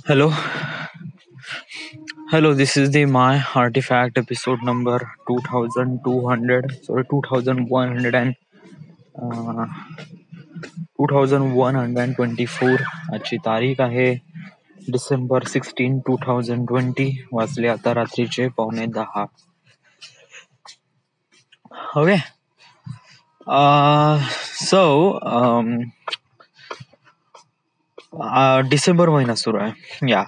Hello, hello. This is the my artifact episode number 2200. Sorry, 2100 and 2124. आजची तारीख आहे December 16, 2020. वाजले आता रात्रीचे 9:15. Okay. डिसेंबर महिना सुरू आहे.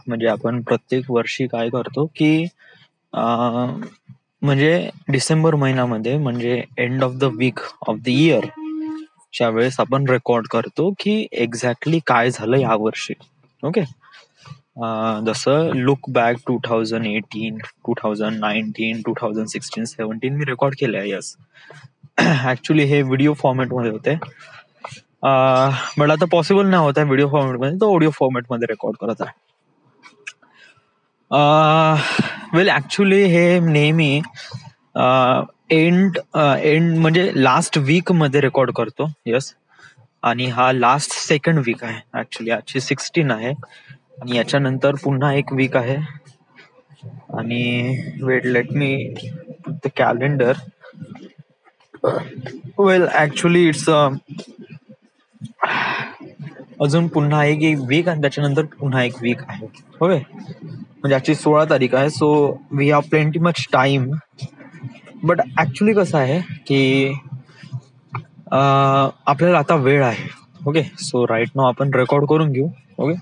म्हणजे आपण प्रत्येक वर्षी काय करतो की म्हणजे डिसेंबर महिन्यामध्ये म्हणजे end of the week of the year च्या वेळेस आपण रेकॉर्ड करतो की एक्झॅक्टली काय झालं या वर्षी. ओके. जसं लुक बॅक 2018, 2019, 2016-17 मी रेकॉर्ड केले आहे. यस. ऍक्च्युली हे व्हिडिओ फॉर्मॅट मध्ये होते, बट आता पॉसिबल नाही होत आहे व्हिडिओ फॉर्मॅट मध्ये, तो ऑडिओ फॉर्मॅट मध्ये रेकॉर्ड करत आहे. वेल ऍक्च्युली हे नेहमी एंड म्हणजे लास्ट वीक मध्ये रेकॉर्ड करतो. यस. आणि हा लास्ट सेकंड वीक आहे. ऍक्च्युली आजची 16 आहे आणि याच्यानंतर पुन्हा एक वीक आहे. आणि wait, let me the calendar. Well actually it's अजून पुन्हा एक वीक आणि त्याच्यानंतर पुन्हा एक वीक आहे. होय, म्हणजे आजची 16 तारीख आहे. So we have plenty much time. But actually कसं आहे की आपल्याला आता वेळ आहे. ओके. सो राईट नाव आपण रेकॉर्ड करून घेऊ. ओके.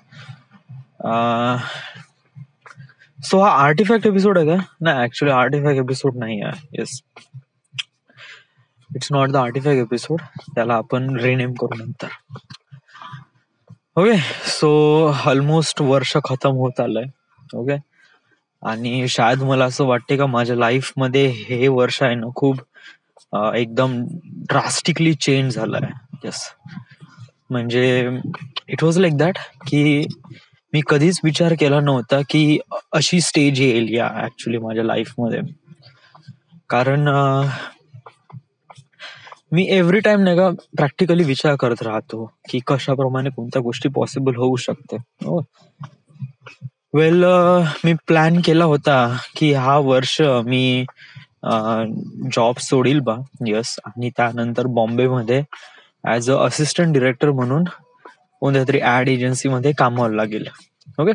सो हा आर्टिफॅक्ट एपिसोड आहे का? नाही, ऍक्च्युली आर्टिफॅक्ट एपिसोड नाही आहे. Yes, it's not the artefact episode. त्याला आपण रिनेम करू नंतर. ओके. सो ऑलमोस्ट वर्ष खतम होत आलंय. ओके. आणि शायद मला असं वाटते का माझ्या लाईफ मध्ये हे वर्ष आहे ना खूप एकदम ड्रास्टिकली चेंज झालंय. येस. म्हणजे इट वॉज लाईक दॅट की मी कधीच विचार केला नव्हता की अशी स्टेज येईल या ऍक्च्युली माझ्या लाईफ मध्ये. कारण मी एव्हरी टाइम नाही का प्रॅक्टिकली विचार करत राहतो की कशाप्रमाणे कोणत्या गोष्टी पॉसिबल होऊ शकते. वेल, मी प्लॅन केला होता की हा वर्ष मी जॉब सोडील बा. यस. आणि त्यानंतर बॉम्बेमध्ये ऍज अ असिस्टंट डिरेक्टर म्हणून कोणत्या तरी ऍड एजन्सी मध्ये कामाला लागेल. ओके.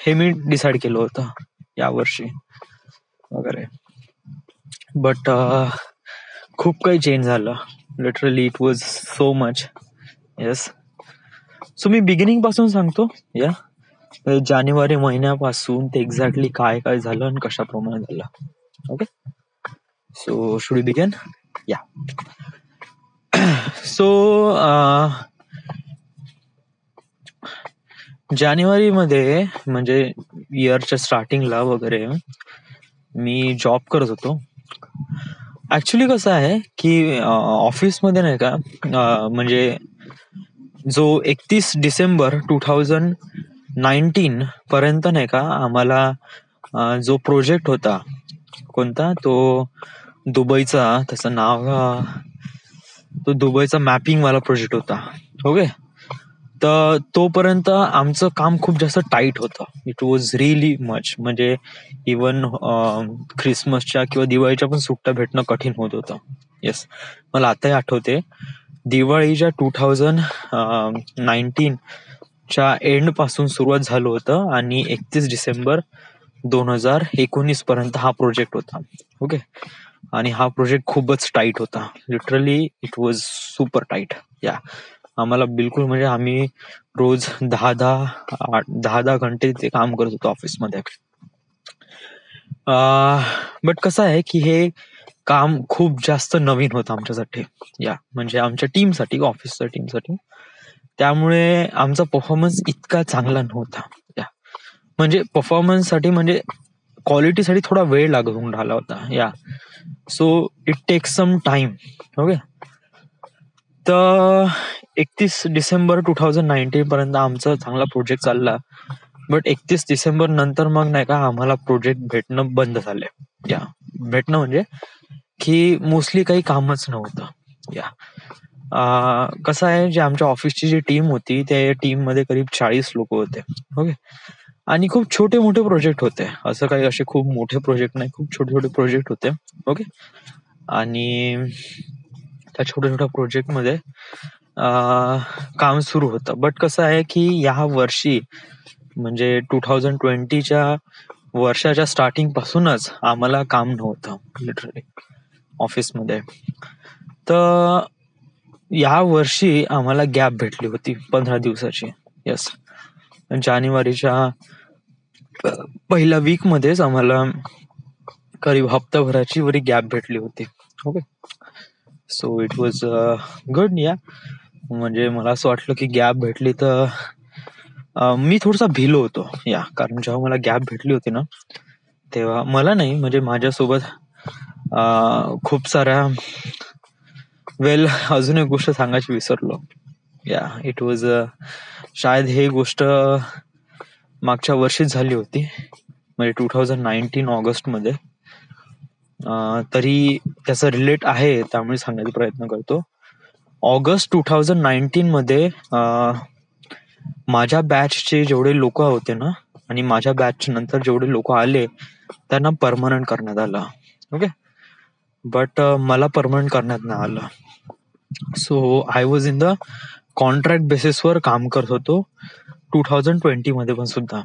हे मी डिसाईड केलं होतं या वर्षी वगैरे. बट खूप काही चेंज झालं. Literally it was so much. Yes. So me beginning पासून सांगतो. या जानेवारी महिन्यापासून ते एक्झॅक्टली काय काय झालं आणि कशाप्रमाणे झालं. Okay. So should we begin? Yeah. So जानेवारी मध्ये म्हणजे इयरच्या स्टार्टिंगला वगैरे मी जॉब करत होतो. ऍक्च्युली कसं आहे की ऑफिसमध्ये नाही का म्हणजे जो 31 डिसेंबर 2019 पर्यंत नाही का आम्हाला जो प्रोजेक्ट होता कोणता तो दुबईचा, त्याचं नाव तो दुबईचा मॅपिंग वाला प्रोजेक्ट होता. ओके. तर तोपर्यंत आमचं काम खूप जास्त टाईट होतं. It was really much. म्हणजे इवन ख्रिसमसच्या किंवा दिवाळीच्या पण सुट्ट्या भेटणं कठीण होत होतं. येस. मला आताही आठवते दिवाळीच्या 2019 च्या एंड पासून सुरुवात झालं होतं आणि 31 डिसेंबर 2019 पर्यंत हा प्रोजेक्ट होता. ओके. आणि हा प्रोजेक्ट खूपच टाईट होता. Literally it was super tight. या आम्हाला बिलकुल म्हणजे आम्ही रोज 10 घंटे ते काम करत होतो ऑफिसमध्ये. बट कसं आहे की हे काम खूप जास्त नवीन होतं आमच्यासाठी. या म्हणजे आमच्या टीमसाठी, ऑफिसच्या टीमसाठी. त्यामुळे आमचा परफॉर्मन्स इतका चांगला नव्हता. या म्हणजे परफॉर्मन्ससाठी म्हणजे क्वालिटीसाठी थोडा वेळ लागून राहिला होता. Yeah so it takes some time. Okay. तर 31 डिसेंबर 2019 पर्यंत आमचा चांगला प्रोजेक्ट चालला. बट 31 डिसेंबर नंतर मग नाही का आम्हाला प्रोजेक्ट भेटणं बंद झाले. या भेटणं म्हणजे की मोस्टली काही कामच नव्हतं. या कसं आहे, जे आमच्या ऑफिसची जी टीम होती, त्या टीममध्ये करीब 40 लोकं होते. ओके. आणि खूप छोटे-मोठे प्रोजेक्ट होते. असं काही असे खूप मोठे प्रोजेक्ट नाही, खूप छोटे-छोटे प्रोजेक्ट होते. ओके. आणि त्या छोट्या-छोट्या प्रोजेक्टमध्ये काम सुरू होतं. बट कसं आहे, की या वर्षी म्हणजे 2020च्या वर्षाच्या स्टार्टिंग पासूनच आम्हाला काम नव्हतं लिटरली ऑफिसमध्ये. तर या वर्षी आम्हाला गॅप भेटली होती 15 दिवसाची. येस. जानेवारीच्या पहिल्या वीकमध्येच आम्हाला करीब हप्ताभराची वरी गॅप भेटली होती. Okay. So it was good. या म्हणजे मला असं वाटलं की गॅप भेटली तर मी थोडासा भिलो होतो. या कारण जेव्हा मला गॅप भेटली होती ना, तेव्हा मला नाही म्हणजे माझ्यासोबत खूप साऱ्या अजून एक गोष्ट सांगायची विसरलो. या इट वॉज शायद ही गोष्ट मागच्या वर्षीच झाली होती, म्हणजे 2019 ऑगस्टमध्ये. तरी त्याचा रिलेट आहे त्यामुळे सांगण्याचा प्रयत्न करतो. ऑगस्ट 2019 मध्ये माझ्या बॅचचे जेवढे लोक होते ना, आणि माझ्या बॅच नंतर जेवढे लोक आले त्यांना परमनंट करण्यात आलं. ओके. बट मला परमनंट करण्यात नाही आलं. So I was in the contract बेसिसवर काम करत होतो 2020 मध्ये पण सुद्धा.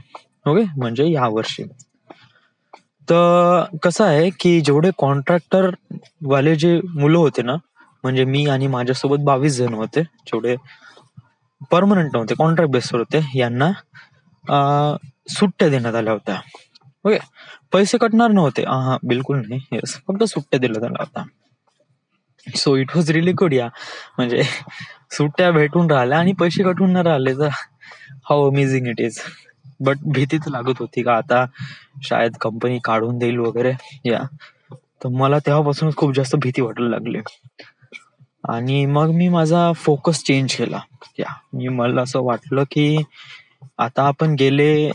ओके. म्हणजे या वर्षी. तर कसं आहे की जेवढे कॉन्ट्रॅक्टर वाले जे मुलं होते ना, म्हणजे मी आणि माझ्यासोबत 22 जण होते, जेवढे परमनंट नव्हते, कॉन्ट्रॅक्ट बेसवर होते, यांना सुट्ट्या देण्यात आल्या होत्या. ओके. पैसे कटणार नव्हते, हा बिलकुल नाही. येस, फक्त सुट्ट्या दिल्या आल्या होत्या. So it was really good. या म्हणजे सुट्ट्या भेटून राहिल्या आणि पैसे कटून नाही राहिले, तर how amazing it is. But भीती तर लागत होती का आता शायद कंपनी काढून देईल वगैरे. या तर मला तेव्हापासूनच खूप जास्त भीती वाटायला लागली. आणि मग मी माझा फोकस चेंज केला. या मला असं वाटलं की आता आपण गेले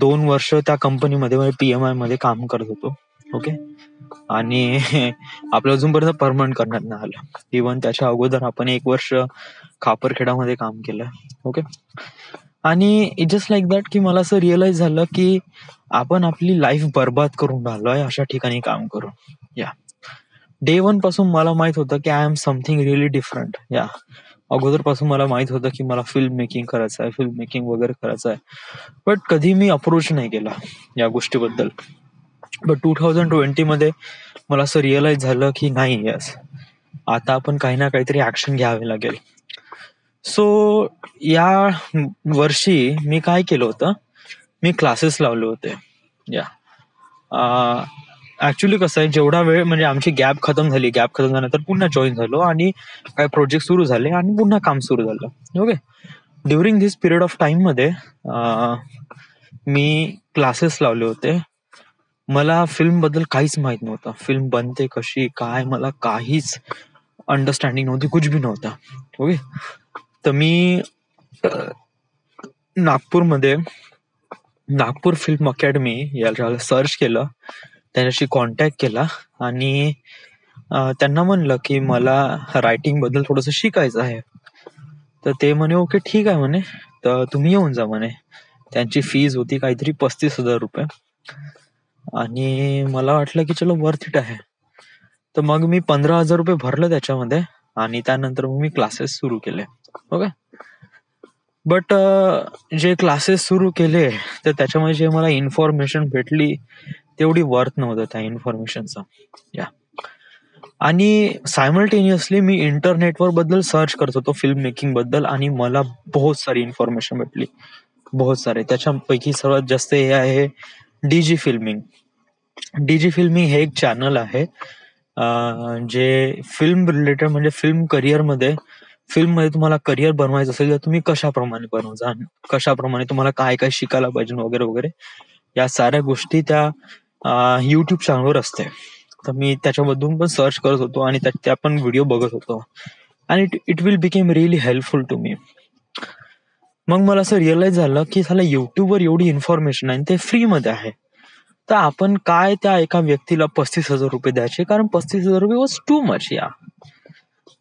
2 वर्ष त्या कंपनीमध्ये PMI मध्ये काम करत होतो. ओके. आणि आपलं अजूनपर्यंत परमनंट करण्यात नाही आलं. इव्हन त्याच्या अगोदर आपण 1 वर्ष खापरखेडामध्ये काम केलं. ओके. आणि इट जस्ट लाईक दॅट की मला असं रिअलाइज झालं की आपण आपली लाईफ बर्बाद करून राहिलोय अशा ठिकाणी काम करून. या डे 1 पासून मला माहित होतं की I am something really different. या अगोदर पासून मला माहित होतं की मला फिल्म मेकिंग करायचं आहे, फिल्म मेकिंग वगैरे करायचं आहे. बट कधी मी अप्रोच नाही केला या गोष्टीबद्दल. बट 2020 मध्ये मला असं रिअलाइज झालं की नाही, यस, आता आपण काही ना काहीतरी ऍक्शन घ्यावे लागेल. सो या वर्षी मी काय केलं होतं, मी क्लासेस लावले होते. या ऍक्च्युली कसं आहे, जेवढा वेळ म्हणजे आमची गॅप खतम झाल्यानंतर पुन्हा जॉईन झालो आणि काही प्रोजेक्ट सुरू झाले आणि पुन्हा काम सुरू झालं. Okay. During this period of time मध्ये मी क्लासेस लावले होते. मला फिल्म बद्दल काहीच माहित नव्हतं. फिल्म बनते कशी काय मला काहीच अंडरस्टँडिंग नव्हती, कुछ भी नव्हता. ओके. तर मी नागपूरमध्ये नागपूर फिल्म अकॅडमी याला सर्च केलं, त्याच्याशी कॉन्टॅक्ट केला आणि त्यांना म्हणलं की मला रायटिंग बद्दल थोडस शिकायचं आहे. तर ते म्हणे ओके ठीक आहे म्हणे, तर तुम्ही येऊन जा म्हणे. त्यांची फीज होती काहीतरी 35,000 रुपये. आणि मला वाटलं की चलो वर्थ इट आहे. तर मग मी 15,000 रुपये भरलं त्याच्यामध्ये आणि त्यानंतर मग मी क्लासेस सुरू केले. ओके. बट जे क्लासेस सुरू केले तर त्याच्यामध्ये जे मला इन्फॉर्मेशन भेटली तेवढी वर्थ नव्हतं त्या इन्फॉर्मेशनचा. या आणि सायमल्टेनियसली मी इंटरनेटवर बद्दल सर्च करत होतो फिल्म मेकिंग बद्दल आणि मला बहुत सारी इन्फॉर्मेशन भेटली, बहुत सारे. त्याच्यापैकी सर्वात जास्त हे आहे डीजी फिल्मिंग. डीजी फिल्मिंग हे एक चॅनल आहे जे फिल्म रिलेटेड म्हणजे फिल्ममध्ये तुम्हाला करिअर बनवायचं असेल तर तुम्ही कशाप्रमाणे बनवता, कशाप्रमाणे तुम्हाला काय काय शिकायला पाहिजे वगैरे वगैरे, या साऱ्या गोष्टी त्या युट्यूब चॅनलवर असते. तर मी त्याच्यामधून पण सर्च करत होतो आणि त्या पण व्हिडिओ बघत होतो आणि it will became really helpful to me. मग मला असं रिअलाइज झालं की साला युट्यूबवर एवढी इन्फॉर्मेशन आहे ते फ्री मध्ये आहे, तर आपण काय त्या एका व्यक्तीला 35,000 रुपये द्यायचे, कारण 35,000 रुपये वॉज टू मच. या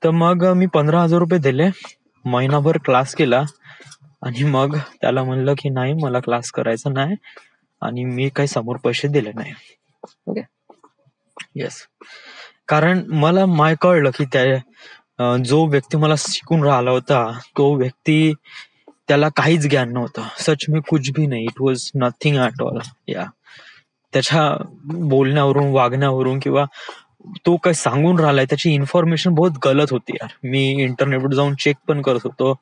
तर मग मी 15,000 रुपये दिले, महिनाभर क्लास केला आणि मग त्याला म्हणलं की नाही मला क्लास करायचा नाही आणि मी काही समोर पैसे दिले नाही. Okay, yes. कारण मला कळलं की त्या जो व्यक्ती मला शिकून राहिला होता तो व्यक्ती त्याला काहीच ज्ञान नव्हतं. सच में कुछ भी नाही, it was nothing at all. या त्याच्या बोलण्यावरून, वागण्यावरून किंवा तो काय सांगून राहिलाय त्याची इन्फॉर्मेशन बहुत गलत होती यार. मी इंटरनेटवर जाऊन चेक पण करत होतो.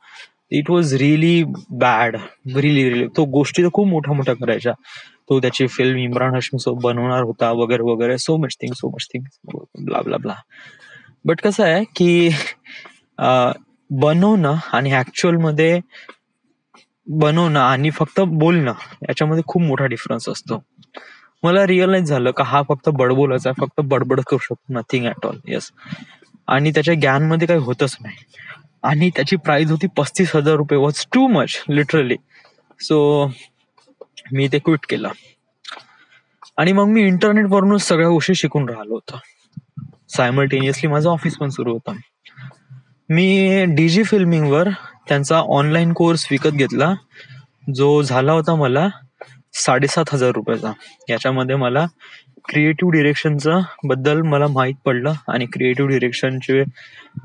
It was really bad, really. तो गोष्टी तर खूप मोठ्या मोठ्या करायच्या. तो त्याची फिल्म इम्रान हाशमी सोबत बनवणार होता वगैरे वगैरे, so much thing, blah blah blah. But कसं आहे की बनवणं आणि ऍक्च्युअल मध्ये बनवणं आणि फक्त बोलणं याच्यामध्ये खूप मोठा डिफरन्स असतो. मला रिअलाइज झालं का हा फक्त बडबोलाचा, फक्त बडबड करू शकतो, नथिंग ऍट ऑल. येस. आणि त्याच्या ज्ञानमध्ये काही होतच नाही. आणि त्याची प्राइस होती 35,000 रुपये. Was too much literally. So मी ते क्विट केलं आणि मग मी इंटरनेटवरूनच सगळ्या गोष्टी शिकून राहिलो होतो. सायमल्टेनियसली माझं ऑफिस पण सुरू होतं. मी डीजी फिल्मिंगवर त्यांचा ऑनलाईन कोर्स विकत घेतला, जो झाला होता मला 7,500 रुपयाचा. याच्यामध्ये मला क्रिएटिव्ह डिरेक्शनचा बद्दल मला माहीत पडलं आणि क्रिएटिव्ह डिरेक्शनचे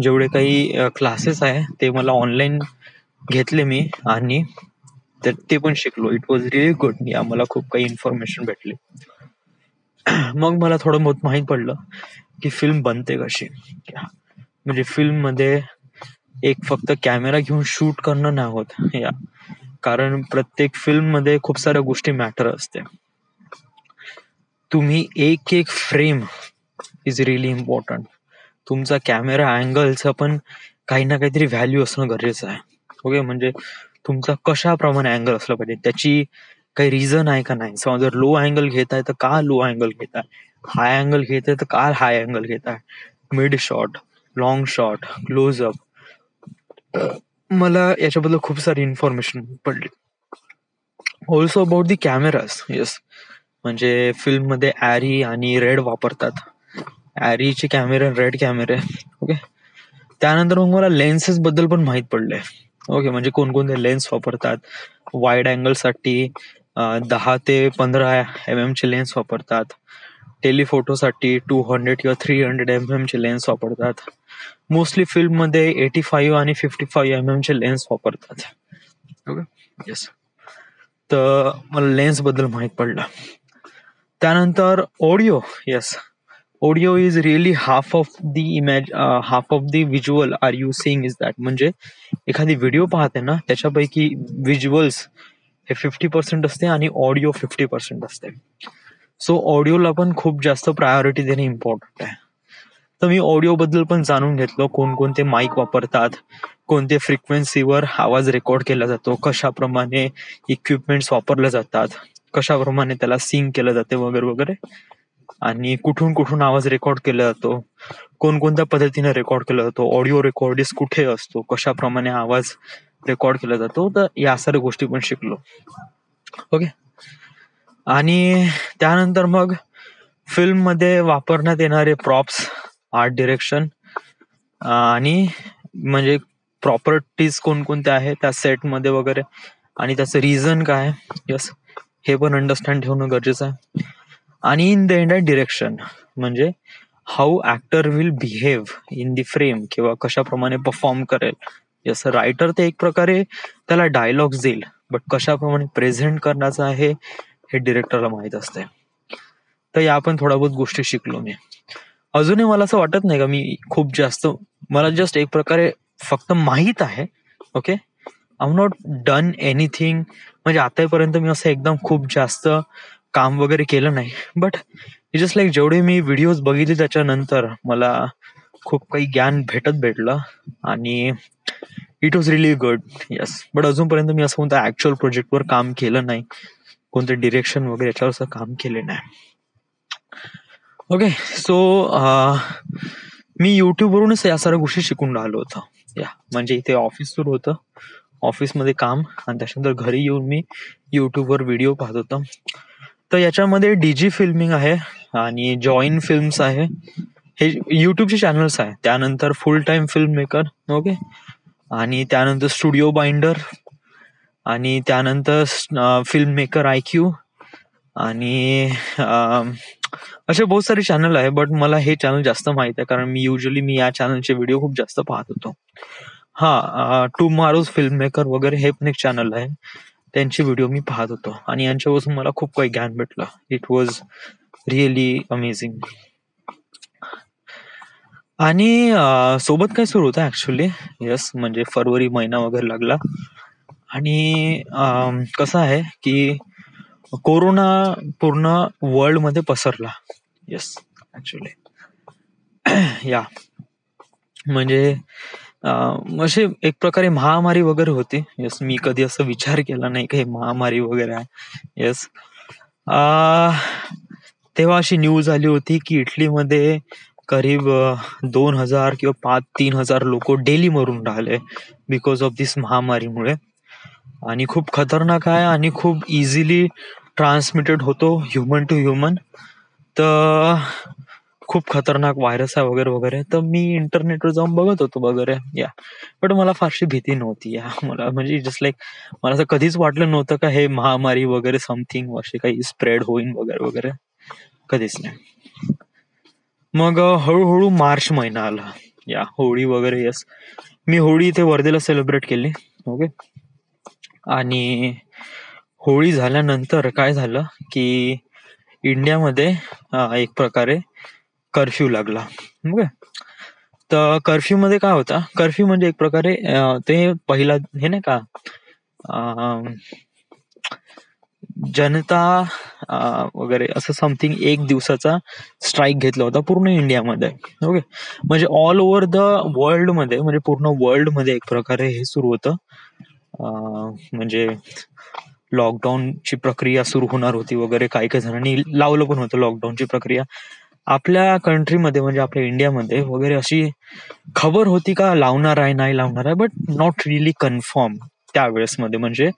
जेवढे काही क्लासेस आहे ते मला ऑनलाईन घेतले मी आणि ते पण शिकलो. It was really good. या मला खूप काही इन्फॉर्मेशन भेटली. मग मला थोडं बहुत माहीत पडलं की फिल्म बनते कशी. म्हणजे फिल्म मध्ये एक फक्त कॅमेरा घेऊन शूट करणं नाही होत. या कारण प्रत्येक फिल्म मध्ये खूप साऱ्या गोष्टी मॅटर असते. तुम्ही एक एक फ्रेम इज रिअली इम्पॉर्टंट. तुमचा कॅमेरा अँगलचं पण काही ना काहीतरी व्हॅल्यू असणं गरजेचं आहे. ओके, म्हणजे तुमचा कशाप्रमाणे अँगल असला पाहिजे, त्याची काही रिझन आहे का नाही. समजा जर लो अँगल घेताय तर का लो अँगल घेताय, हाय अँगल घेताय तर का हाय अँगल घेताय, mid shot, long shot, closeup. मला याच्याबद्दल खूप सारी इन्फॉर्मेशन पडली. Also about the cameras. Yes, म्हणजे फिल्म मध्ये ॲरी आणि रेड वापरतात. ॲरीचे कॅमेरे, रेड कॅमेरे. ओके, त्यानंतर मग मला लेन्सेस बद्दल पण माहीत पडले. ओके, म्हणजे कोणकोणते लेन्स वापरतात. वाईड अँगल साठी 10 ते 15 mm चे लेन्स वापरतात. टेलिफोटोसाठी 200 किंवा 300 mm चे लेन्स वापरतात. मोस्टली फिल्म मध्ये 85 आणि 55 mm चे लेन्स वापरतात. Okay, yes. तर मला लेन्स बद्दल माहीत पडलं. त्यानंतर audio. Yes, audio is really half of the visual are you seeing is that. म्हणजे एखादी व्हिडिओ पाहते ना त्याच्यापैकी व्हिज्युअल्स हे 50% असते आणि ऑडिओ 50% असते. सो ऑडिओला पण खूप जास्त प्रायोरिटी देणे इम्पॉर्टंट आहे. तर मी ऑडिओ बद्दल पण जाणून घेतलं, कोणकोणते माईक वापरतात, कोणते फ्रिक्वेन्सीवर आवाज रेकॉर्ड केला जातो, कशाप्रमाणे इक्विपमेंट्स वापरले जातात, कशाप्रमाणे त्याला सिंक केलं जाते वगैरे वगैरे, आणि कुठून कुठून आवाज रेकॉर्ड केला जातो, कोणकोणत्या पद्धतीने रेकॉर्ड केला जातो, ऑडिओ रेकॉर्डिस्ट कुठे असतो, कशाप्रमाणे आवाज रेकॉर्ड केला जातो. तर या साऱ्या गोष्टी पण शिकलो. ओके, आणि त्यानंतर मग फिल्म मध्ये वापरण्यात येणारे प्रॉप्स, आर्ट डिरेक्शन आणि म्हणजे प्रॉपर्टीज कोणकोणत्या आहेत त्या सेट मध्ये वगैरे आणि त्याचं रिझन काय. यस, हे पण अंडरस्टँड ठेवणं गरजेचं आहे. आणि इन द एंड डिरेक्शन, म्हणजे how actor will behave in the frame किंवा कशाप्रमाणे परफॉर्म करेल. यस, रायटर ते एक प्रकारे त्याला डायलॉग्स देईल, बट कशाप्रमाणे प्रेझेंट करण्याचं आहे हे डिरेक्टरला माहित असते. तर या पण थोड्या बहुत गोष्टी शिकलो मी. अजूनही मला असं वाटत नाही का मी खूप जास्त, मला जस्ट एक प्रकारे फक्त माहीत आहे. Okay, I am not done anything. म्हणजे आतापर्यंत मी असं एकदम खूप जास्त काम वगैरे केलं नाही. बट जस्ट लाईक जेवढे मी व्हिडिओज बघितले त्याच्यानंतर मला खूप काही ज्ञान भेटलं आणि it was really good. Yes, but अजूनपर्यंत मी असं कोणत्या ऍक्च्युअल प्रोजेक्टवर काम केलं नाही, कोणते डिरेक्शन वगैरे याच्यावर काम केले नाही. ओके, सो मी युट्यूबवरूनच या साऱ्या गोष्टी शिकून राहिलो होतो. या म्हणजे इथे ऑफिस सुरू होतं, ऑफिसमध्ये काम, आणि त्याच्यानंतर घरी येऊन मी युट्यूबवर व्हिडिओ पाहत होतो. तर याच्यामध्ये डीजी फिल्मिंग आहे आणि जॉईन फिल्म्स आहे हे युट्यूबचे चॅनल्स आहे. त्यानंतर फुल टाइम फिल्म मेकर, ओके, आणि त्यानंतर स्टुडिओ बाइंडर, आणि त्यानंतर फिल्म मेकर IQ, आणि असे बहुत सारे चॅनल आहे. बट मला हे चॅनल जास्त माहित आहे कारण मी या चॅनलचे व्हिडिओ खूप जास्त पाहत होतो. हा, टुमारोज फिल्म मेकर वगैरे हे पण एक चॅनल आहे. त्यांचे व्हिडिओ मी पाहत होतो आणि यांच्यापासून मला खूप काही ज्ञान भेटलं. It was really amazing. आणि सोबत काय सुरू होतं ऍक्च्युली, यस, म्हणजे फरवरी महिना वगैरे लागला आणि कसं आहे की कोरोना पूर्ण वर्ल्ड मध्ये पसरला. येस, ऍक्च्युली या म्हणजे असे एक प्रकारे महामारी वगैरे होती. येस, मी कधी असं विचार केला नाही की हे महामारी वगैरे आहे. येस, तेव्हा अशी न्यूज आली होती की इटलीमध्ये करीब 2,000 किंवा 3,000 लोक डेली मरून राहिले बिकॉज ऑफ दिस महामारीमुळे. आणि खूप खतरनाक आहे आणि खूप इझिली ट्रान्समिटेड होतो ह्युमन टू ह्युमन. तर खूप खतरनाक व्हायरस आहे वगैरे वगैरे. तर मी इंटरनेटवर जाऊन बघत होतो वगैरे, या, बट मला फारशी भीती नव्हती. या, मला म्हणजे जस्ट लाईक मला असं कधीच वाटलं नव्हतं का हे महामारी वगैरे समथिंग असे काही स्प्रेड होईन वगैरे वगैरे, कधीच नाही. मग हळूहळू मार्च महिना आला, या, होळी वगैरे. यस, मी होळी इथे वर्धेला सेलिब्रेट केली, ओके. आणि होळी झाल्यानंतर काय झालं की इंडियामध्ये एक प्रकारे कर्फ्यू लागला, ओके. तर कर्फ्यू मध्ये काय होता, कर्फ्यू म्हणजे एक प्रकारे ते पहिला हे नाही का, जनता वगैरे असं समथिंग 1 दिवसाचा स्ट्राईक घेतला होता पूर्ण इंडियामध्ये, ओके. म्हणजे ऑल ओव्हर द वर्ल्ड मध्ये, म्हणजे पूर्ण वर्ल्ड मध्ये एक प्रकारे हे सुरू होतं, म्हणजे लॉकडाऊनची प्रक्रिया सुरू होणार होती वगैरे. काही काही जणांनी लावलं पण होतं लॉकडाऊनची प्रक्रिया. आपल्या कंट्रीमध्ये म्हणजे आपल्या इंडियामध्ये वगैरे अशी खबर होती का लावणार आहे नाही लावणार आहे, बट नॉट रिअली कन्फर्म त्यावेळेस मध्ये, म्हणजे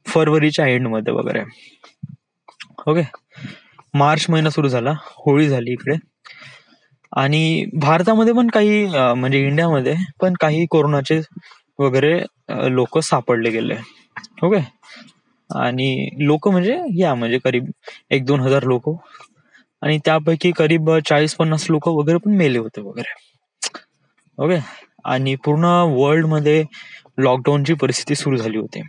फरवरीच्या एंड मध्ये वगैरे, ओके. मार्च महिना सुरू झाला, होळी झाली इकडे, आणि भारतामध्ये पण काही म्हणजे इंडियामध्ये पण काही कोरोनाचे वगैरे लोक सापडले गेले, ओके. आणि लोक म्हणजे या म्हणजे करीब 1-2 हजार लोक, आणि त्यापैकी करीब 40-50 लोक वगैरे पण मेले होते वगैरे, ओके. आणि पूर्ण वर्ल्ड मध्ये लॉकडाऊनची परिस्थिती सुरू झाली होती.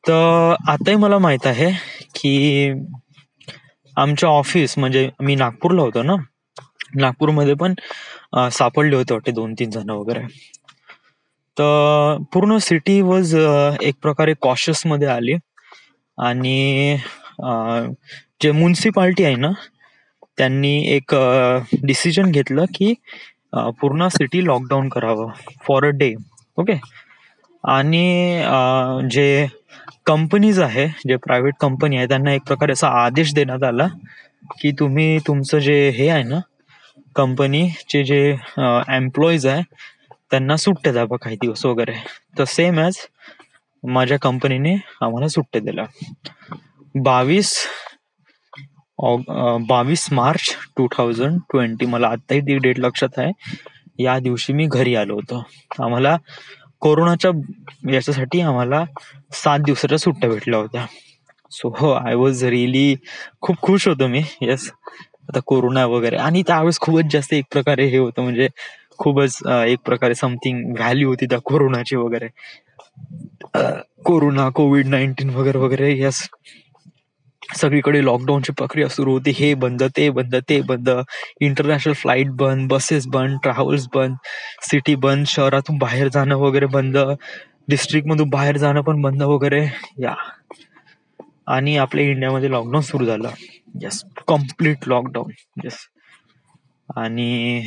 तर आताही मला माहित आहे की आमच्या ऑफिस, म्हणजे मी नागपूरला होतो ना, नागपूरमध्ये पण सापडले होते वाटते 2-3 जण वगैरे. तर पूर्ण सिटी वॉज एक प्रकारे कॉशियस मध्ये आली, आणि जे म्युन्सिपाल्टी आहे ना त्यांनी एक डिसिजन घेतलं की पूर्ण सिटी लॉकडाऊन करावं फॉर अ डे, ओके. आणि जे कंपनीज आहे, जे प्रायव्हेट कंपनी आहे, त्यांना एक प्रकारे असा आदेश देण्यात आला की तुम्ही तुमचं जे हे आहे ना, कंपनीचे जे एम्प्लॉईज आहे त्यांना सुट्ट्या द्यावं काही दिवस वगैरे. तर सेम ॲज माझ्या कंपनीने आम्हाला सुट्ट्या दिल्या. 22 मार्च 2020, मला आत्ताही ती डेट लक्षात आहे. या दिवशी मी घरी आलो होतो. आम्हाला कोरोनाच्या याच्यासाठी आम्हाला 7 दिवसाच्या सुट्ट्या भेटल्या होत्या. सो आय वॉज रिअली खूप खुश होतो मी. येस, आता कोरोना वगैरे, आणि त्यावेळेस खूपच जास्त एक प्रकारे हे होतं, म्हणजे खूपच एक प्रकारे समथिंग व्हॅल्यू होती त्या कोरोनाची वगैरे. कोरोना, COVID-19 वगैरे वगैरे. यस, सगळीकडे लॉकडाऊनची प्रक्रिया सुरू होती. हे बंद, ते बंद, ते बंद, इंटरनॅशनल फ्लाईट बंद, बसेस बंद, ट्रॅव्हल्स बंद, सिटी बंद, शहरातून बाहेर जाणं वगैरे बंद, डिस्ट्रिक्ट मधून बाहेर जाणं पण बंद वगैरे, या. आणि आपल्या इंडियामध्ये लॉकडाऊन सुरू झालं. Yes, complete lockdown. येस, आणि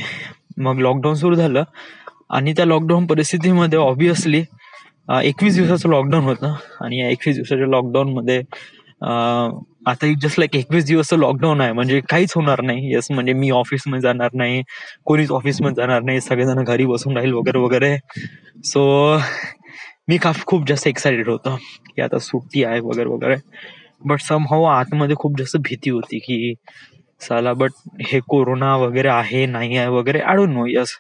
मग लॉकडाऊन सुरू झालं, आणि त्या लॉकडाऊन परिस्थितीमध्ये ऑब्विसली 21 दिवसाचं लॉकडाऊन होतं. आणि या 21 दिवसाच्या लॉकडाऊन मध्ये आता जस्ट लाईक 21 दिवसचं लॉकडाऊन आहे, म्हणजे काहीच होणार नाही. येस, म्हणजे मी ऑफिसमध्ये जाणार नाही, कोणीच ऑफिसमध्ये जाणार नाही, सगळेजण घरी बसून राहील वगैरे वगैरे. सो मी खूप जास्त एक्साइटेड होतो की आता सुट्टी आहे वगैरे वगैरे. बट समहाऊ आतमध्ये खूप जास्त भीती होती की साला बट हे कोरोना वगैरे आहे नाही आहे वगैरे I don't know. Yes,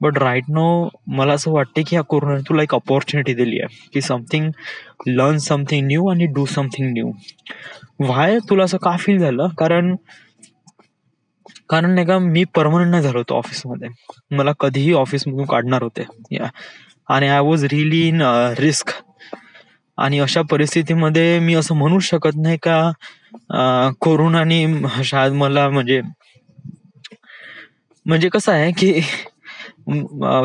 but right no मला असं वाटते की ह्या कोरोनाने तुला एक अपॉर्च्युनिटी दिली आहे की समथिंग, लर्न समथिंग न्यू आणि डू समथिंग न्यू. व्हाय तुला असं का फील झालं? कारण कारण नाही का, मी परमनंट नाही झालो होतो ऑफिसमध्ये. मला कधीही ऑफिसमधून काढणार होते या, आणि I was really in risk. आणि अशा परिस्थितीमध्ये मी असं म्हणू शकत नाही का कोरोनाने शायद मला म्हणजे म्हणजे कसं आहे की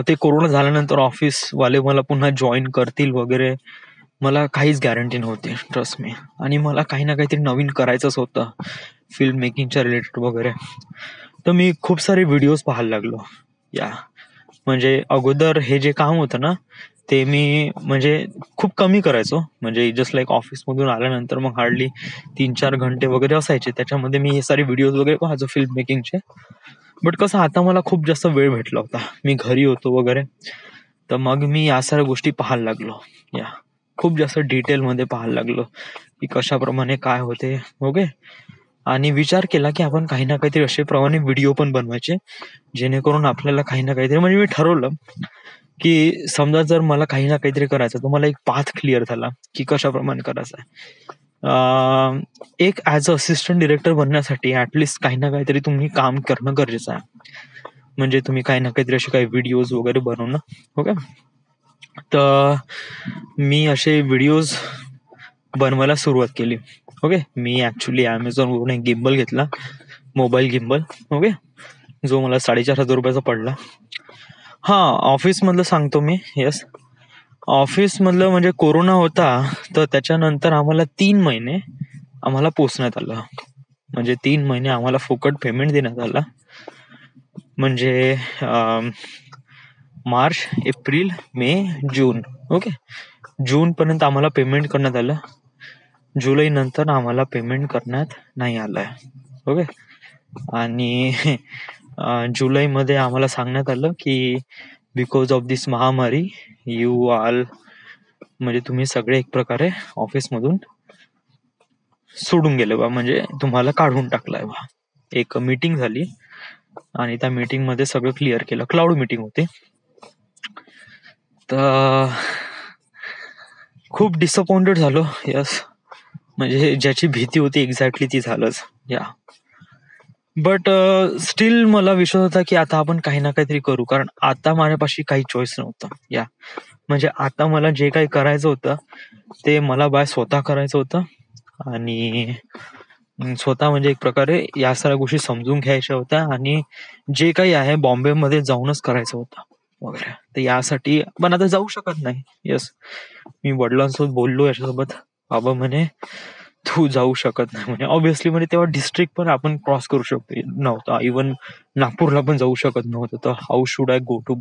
ते कोरोना झाल्यानंतर ऑफिस वाले मला पुन्हा जॉईन करतील वगैरे, मला काहीच गॅरंटी नव्हती, ट्रस्ट मी. आणि मला काही ना काहीतरी नवीन करायचंच होतं फिल्म मेकिंगच्या रिलेटेड वगैरे. तर मी खूप सारे व्हिडिओज पाहायला लागलो या. म्हणजे अगोदर हे जे काम होतं ना ते मी म्हणजे खूप कमी करायचो. म्हणजे जस्ट लाईक ऑफिसमधून आल्यानंतर मग हार्डली 3-4 घंटे वगैरे असायचे, त्याच्यामध्ये मी हे सारे व्हिडिओज वगैरे पाहायचो फिल्म मेकिंगचे. बट कसं आता मला खूप जास्त वेळ भेटला होता, मी घरी होतो वगैरे, तर मग मी या साऱ्या गोष्टी पाहायला लागलो या. खूप जास्त डिटेलमध्ये पाहायला लागलो की कशाप्रमाणे काय होते ओके. आणि विचार केला की आपण काही ना काहीतरी असे प्रमाणे व्हिडिओ पण बनवायचे जेणेकरून आपल्याला काही ना काहीतरी, म्हणजे मी ठरवलं की समजा जर मला काही ना काहीतरी करायचं तर मला एक पाथ क्लिअर झाला की कशाप्रमाणे करायचं आहे. एक ऍज अ असिस्टंट डिरेक्टर बनण्यासाठी ऍटलिस्ट काही ना काहीतरी तुम्ही काम करणं गरजेचं आहे. म्हणजे तुम्ही काही ना काहीतरी असे काही व्हिडिओज वगैरे बनवणं ओके. तर मी असे व्हिडिओज बनवायला सुरुवात केली ओके. मी ऍक्च्युली अमेझॉन वरून एक गिम्बल घेतला, मोबाईल गिम्बल ओके, जो मला 4,500 रुपयाचा पडला. हा, ऑफिस मधलं सांगतो मी. येस, ऑफिस मधलं म्हणजे कोरोना होता तर त्याच्यानंतर आम्हाला 3 महिने आम्हाला पोचण्यात आलं. म्हणजे 3 महिने आम्हाला फुकट पेमेंट देण्यात आला. म्हणजे मार्च, एप्रिल, मे, जून ओके. जून पर्यंत आम्हाला पेमेंट करण्यात आलं. जुलै नंतर आम्हाला पेमेंट करण्यात नाही आलंय ओके. आणि जुलैमध्ये आम्हाला सांगण्यात आलं की बिकॉज ऑफ दिस महामारी यू आल, म्हणजे तुम्ही सगळे एक प्रकारे ऑफिसमधून सोडून गेले बा, म्हणजे तुम्हाला काढून टाकलाय बा. एक मीटिंग झाली आणि त्या मीटिंग मध्ये सगळं क्लिअर केलं. क्लाउड मीटिंग होती. तर खूप डिसअपॉइंटेड झालो. यस, म्हणजे ज्याची भीती होती एक्झॅक्टली ती झालंच या. बट स्टील मला विश्वास होता की आता आपण काही ना काहीतरी करू, कारण आता माझ्यापाशी काही चॉईस नव्हतं या. म्हणजे आता मला जे काही करायचं होतं ते मला बाय स्वतः करायचं होतं. आणि स्वतः म्हणजे एक प्रकारे या सगळ्या गोष्टी समजून घ्यायच्या होत्या आणि जे काही आहे बॉम्बेमध्ये जाऊनच करायचं होतं वगैरे. तर यासाठी पण आता जाऊ शकत नाही. येस, मी वडिलांसोबत बोललो याच्यासोबत. बाबा म्हणे तू जाऊ शकत नाही म्हणे. ऑब्व्हियसली म्हणजे तेव्हा डिस्ट्रिक्ट पण आपण क्रॉस करू शकतो नव्हता, इवन नागपूरला पण जाऊ शकत नव्हतं. तर how should I go to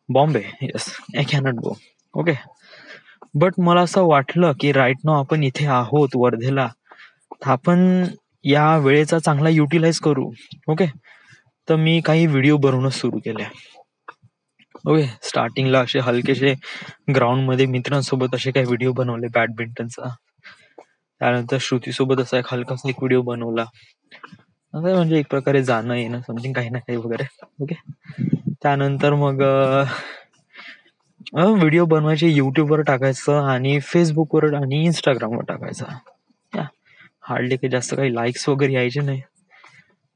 Bombay? Yes, I cannot go okay. But मला असं वाटलं की राईट नाव आपण इथे आहोत वर्धेला, तर आपण या वेळेचा चांगला युटिलाइज करू ओके. तर मी काही व्हिडिओ बनवणं सुरू केले ओके. स्टार्टिंगला असे हलकेसे ग्राउंड मध्ये मित्रांसोबत असे काही व्हिडिओ बनवले बॅडमिंटनचा. त्यानंतर श्रुतीसोबत असा एक हलकासा एक व्हिडिओ बनवला. असं म्हणजे एक प्रकारे जाणं येणं समथिंग काही ना काही वगैरे ओके. त्यानंतर मग व्हिडिओ बनवायचे, युट्यूबवर टाकायचं आणि फेसबुकवर आणि इंस्टाग्रामवर टाकायचं. हार्डली काही जास्त काही लाईक्स वगैरे यायचे नाही.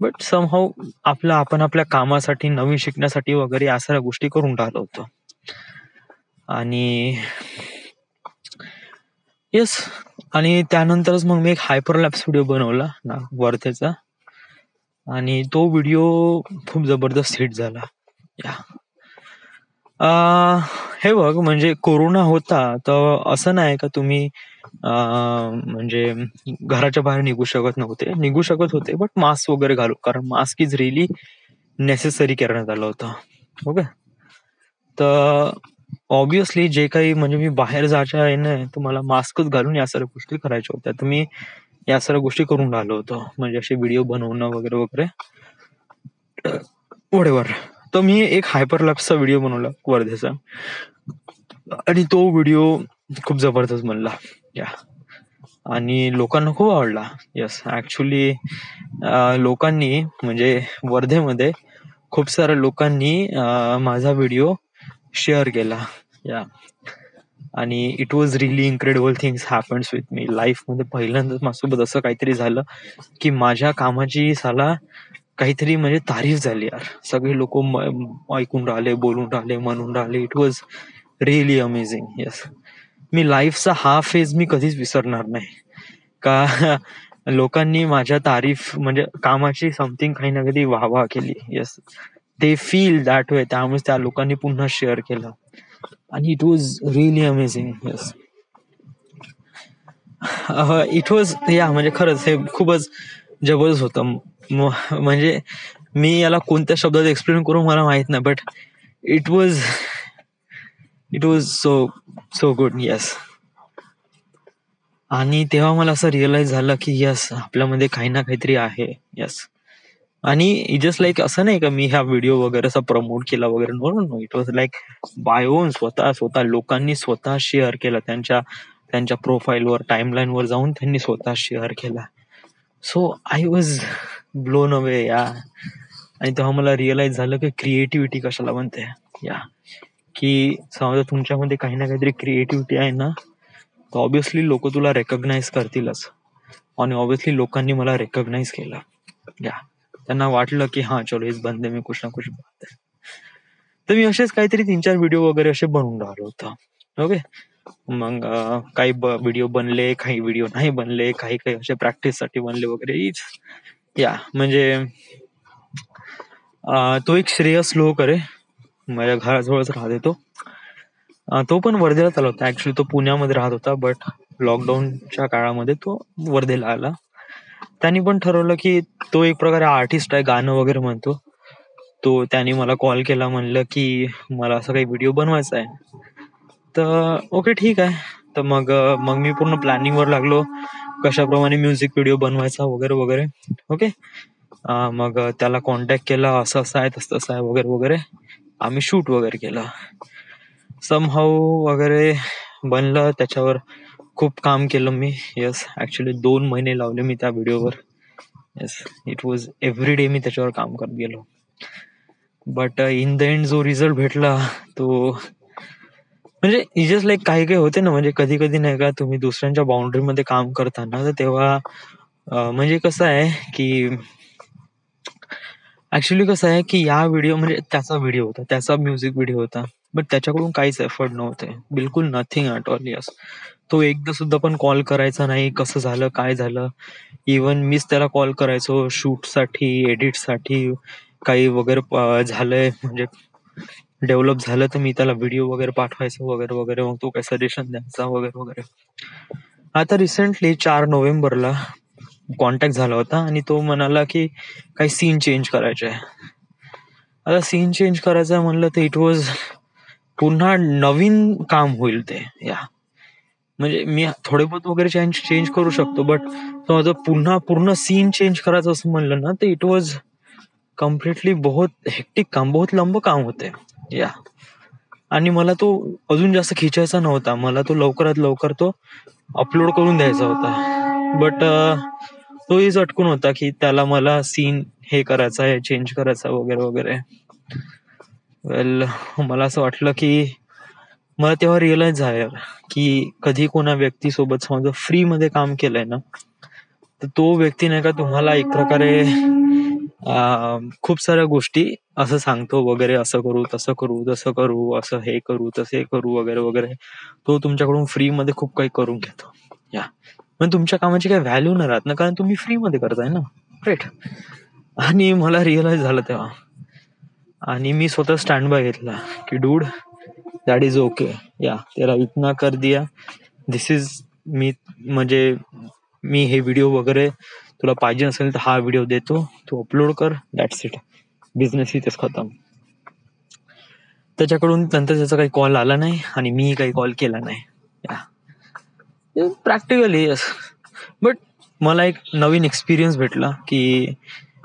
बट समहाऊ आपण आपल्या कामासाठी, नवीन शिकण्यासाठी वगैरे या सगळ्या गोष्टी करून राहिलो होतो. आणि येस, आणि त्यानंतरच मग मी एक हायपरलॅप्स व्हिडिओ बनवला ना वर्धेचा, आणि तो व्हिडिओ खूप जबरदस्त हिट झाला या. हे बघ, म्हणजे कोरोना होता तर असं नाही का तुम्ही म्हणजे घराच्या बाहेर निघू शकत होते बट मास्क वगैरे घालू, कारण मास्क इज रिअली नेसेसरी करण्यात आलं होतं ओके. तर ऑब्विसली जे काही म्हणजे मी बाहेर जायच्या आहे ना, तुम्हाला मास्कच घालून या सर्व गोष्टी करायच्या होत्या. तर मी या सर्व गोष्टी करून राहिलो होतो, म्हणजे असे व्हिडिओ बनवणं वगैरे वगैरे व्हॉटएव्हर. तर मी एक हायपरलॅप्सचा व्हिडिओ बनवला वर्धेचा, आणि तो व्हिडिओ खूप जबरदस्त बनला या. आणि लोकांना खूप आवडला. येस, ऍक्च्युली लोकांनी म्हणजे वर्धेमध्ये खूप साऱ्या लोकांनी माझा व्हिडिओ शेअर केला. या आणि it was really incredible things happens with me. लाईफमध्ये पहिल्यांदाच माझ्यासोबत असं काहीतरी झालं की माझ्या कामाची साला काहीतरी म्हणजे तारीफ झाली यार. सगळे लोक ऐकून राहिले, बोलून राहिले, म्हणून राहिले. It was really amazing. Yes, मी लाईफचा हा फेज मी कधीच विसरणार नाही का लोकांनी माझ्या तारीफ म्हणजे कामाची समथिंग काही ना कधी वाहवा केली. येस, ते फील दॅट वे. त्यामुळे त्या लोकांनी पुन्हा शेअर केलं आणि it was really amazing. Yes, it was या म्हणजे खरंच हे खूपच जबरदस्त होतं. म्हणजे मी याला कोणत्या शब्दात एक्सप्लेन करू मला माहित नाही, but it was so so good. Yes, आणि तेव्हा मला असं रिअलाइज झालं की यस, आपल्यामध्ये काही ना काहीतरी आहे. येस, आणि जस्ट लाईक असं नाही का मी ह्या व्हिडिओ वगैरे असा प्रमोट केला वगैरे. No no no, it was like by own. स्वतः लोकांनी स्वतः शेअर केलं त्यांच्या त्यांच्या प्रोफाईलवर, टाइमलाईन वर जाऊन त्यांनी स्वतः शेअर केला. So I was blown away या. आणि तेव्हा मला रिअलाइज झालं की क्रिएटिव्हिटी कशाला म्हणते. या की समजा तुमच्यामध्ये काही ना काहीतरी क्रिएटिव्हिटी आहे ना, तर ऑब्विसली लोक तुला रेकॉग्नाइज करतीलच. आणि ऑब्विसली लोकांनी मला रेकॉग्नाइज केलं. या त्यांना वाटलं की हा चलो इस बंदे में कुछ ना कुछ बात है. तर मी असेच काहीतरी 3-4 व्हिडिओ वगैरे असे बनवून राहिलो होतो. ओके, मग काही व्हिडिओ बनले, काही व्हिडिओ नाही बनले, काही काही असे प्रॅक्टिस साठी बनले वगैरे. या म्हणजे तो एक श्रेयस लोहकर आहे, माझ्या घराजवळच राहते तो. तो पण वर्धेला आला होता. ऍक्च्युली तो पुण्यामध्ये राहत होता, बट लॉकडाऊनच्या काळामध्ये तो वर्धेला आला. त्यांनी पण ठरवलं की तो एक प्रकारे आर्टिस्ट आहे, गाणं वगैरे म्हणतो. तो त्यांनी मला कॉल केला, म्हणलं की मला असं काही व्हिडिओ बनवायचा आहे. तर ओके ठीक आहे. तर मग मग मी पूर्ण प्लॅनिंग वर लागलो, कशाप्रमाणे म्युझिक व्हिडिओ बनवायचा वगैरे वगैरे. ओके, मग त्याला कॉन्टॅक्ट केला, असं असं आहे, तसं तसं आहे वगैरे वगैरे. आम्ही शूट वगैरे केलं, समहाऊ वगैरे बनलं. त्याच्यावर खूप काम केलं मी. येस, ऍक्च्युली 2 महिने लावले मी त्या व्हिडिओवर. Yes, it was every day मी त्याच्यावर काम करत गेलो. बट इन द एंड जो रिझल्ट भेटला तो म्हणजे जस्ट लाईक काही काही होते ना, म्हणजे कधी कधी नाही का तुम्ही दुसऱ्यांच्या बाउंड्री मध्ये काम करताना, तर तेव्हा म्हणजे कसं आहे की ऍक्च्युली कसं आहे की या व्हिडिओ म्हणजे त्याचा व्हिडिओ होता, त्याचा म्युझिक व्हिडिओ होता, बट त्याच्याकडून काहीच एफर्ट नव्हते, बिलकुल नथिंग ॲट ऑल. यस, तो एकदा सुद्धा पण कॉल करायचा नाही, कसं झालं काय झालं. इवन मीच त्याला कॉल करायचो शूटसाठी, एडिटसाठी, काही वगैरे झालंय म्हणजे डेव्हलप झालं तर मी त्याला व्हिडिओ वगैरे पाठवायचो वगैरे वगैरे. मग तो काय सजेशन द्यायचा वगैरे वगैरे. आता रिसेंटली 4 नोव्हेंबरला कॉन्टॅक्ट झाला होता आणि तो म्हणाला की काही सीन चेंज करायचे आहे. आता सीन चेंज करायचं म्हणलं तर इट वॉज पुन्हा नवीन काम होईल ते. या म्हणजे मी थोडे बहुत वगैरे चेंज करू शकतो, बट माझं पुन्हा पूर्ण सीन चेंज करायचं असं म्हणलं ना, तर इट वॉज कम्प्लिटली बहुत हेक्टिक काम, बहुत लंब काम होते. या आणि मला तो अजून जास्त खिचायचा नव्हता, मला तो लवकरात लवकर तो अपलोड करून द्यायचा होता. बट तोही अटकून होता की त्याला मला सीन हे करायचा आहे, चेंज करायचा वगैरे वगैरे. वेल, मला असं वाटलं की मला तेव्हा रिअलाइज झालं की कधी कोणा व्यक्तीसोबत समजा फ्री मध्ये काम केलंय ना, तर तो व्यक्ती नाही का तुम्हाला एक प्रकारे खूप साऱ्या गोष्टी असं सांगतो वगैरे, असं करू तसं करू तसं करू, असं हे करू तसे करू वगैरे वगैरे. तो तुमच्याकडून फ्री मध्ये खूप काही करून घेतो. या पण तुमच्या कामाची काही व्हॅल्यू नाही राहत ना, कारण तुम्ही फ्री मध्ये करताय ना, राईट. आणि मला रिअलाइज झालं तेव्हा, आणि मी स्वतः स्टँड बाय घेतला की डूड, दॅट इज ओके. या तेरा इतना कर दिया, दिस इज मी म्हणजे मी हे व्हिडिओ वगैरे तुला पाहिजे असेल तर हा व्हिडिओ देतो, तू अपलोड कर, दॅट्स इट. बिझनेस इथेच खतम. त्याच्याकडून नंतर त्याचा काही कॉल आला नाही आणि मी काही कॉल केला नाही. प्रॅक्टिकली येस, बट मला एक नवीन एक्सपिरियन्स भेटला की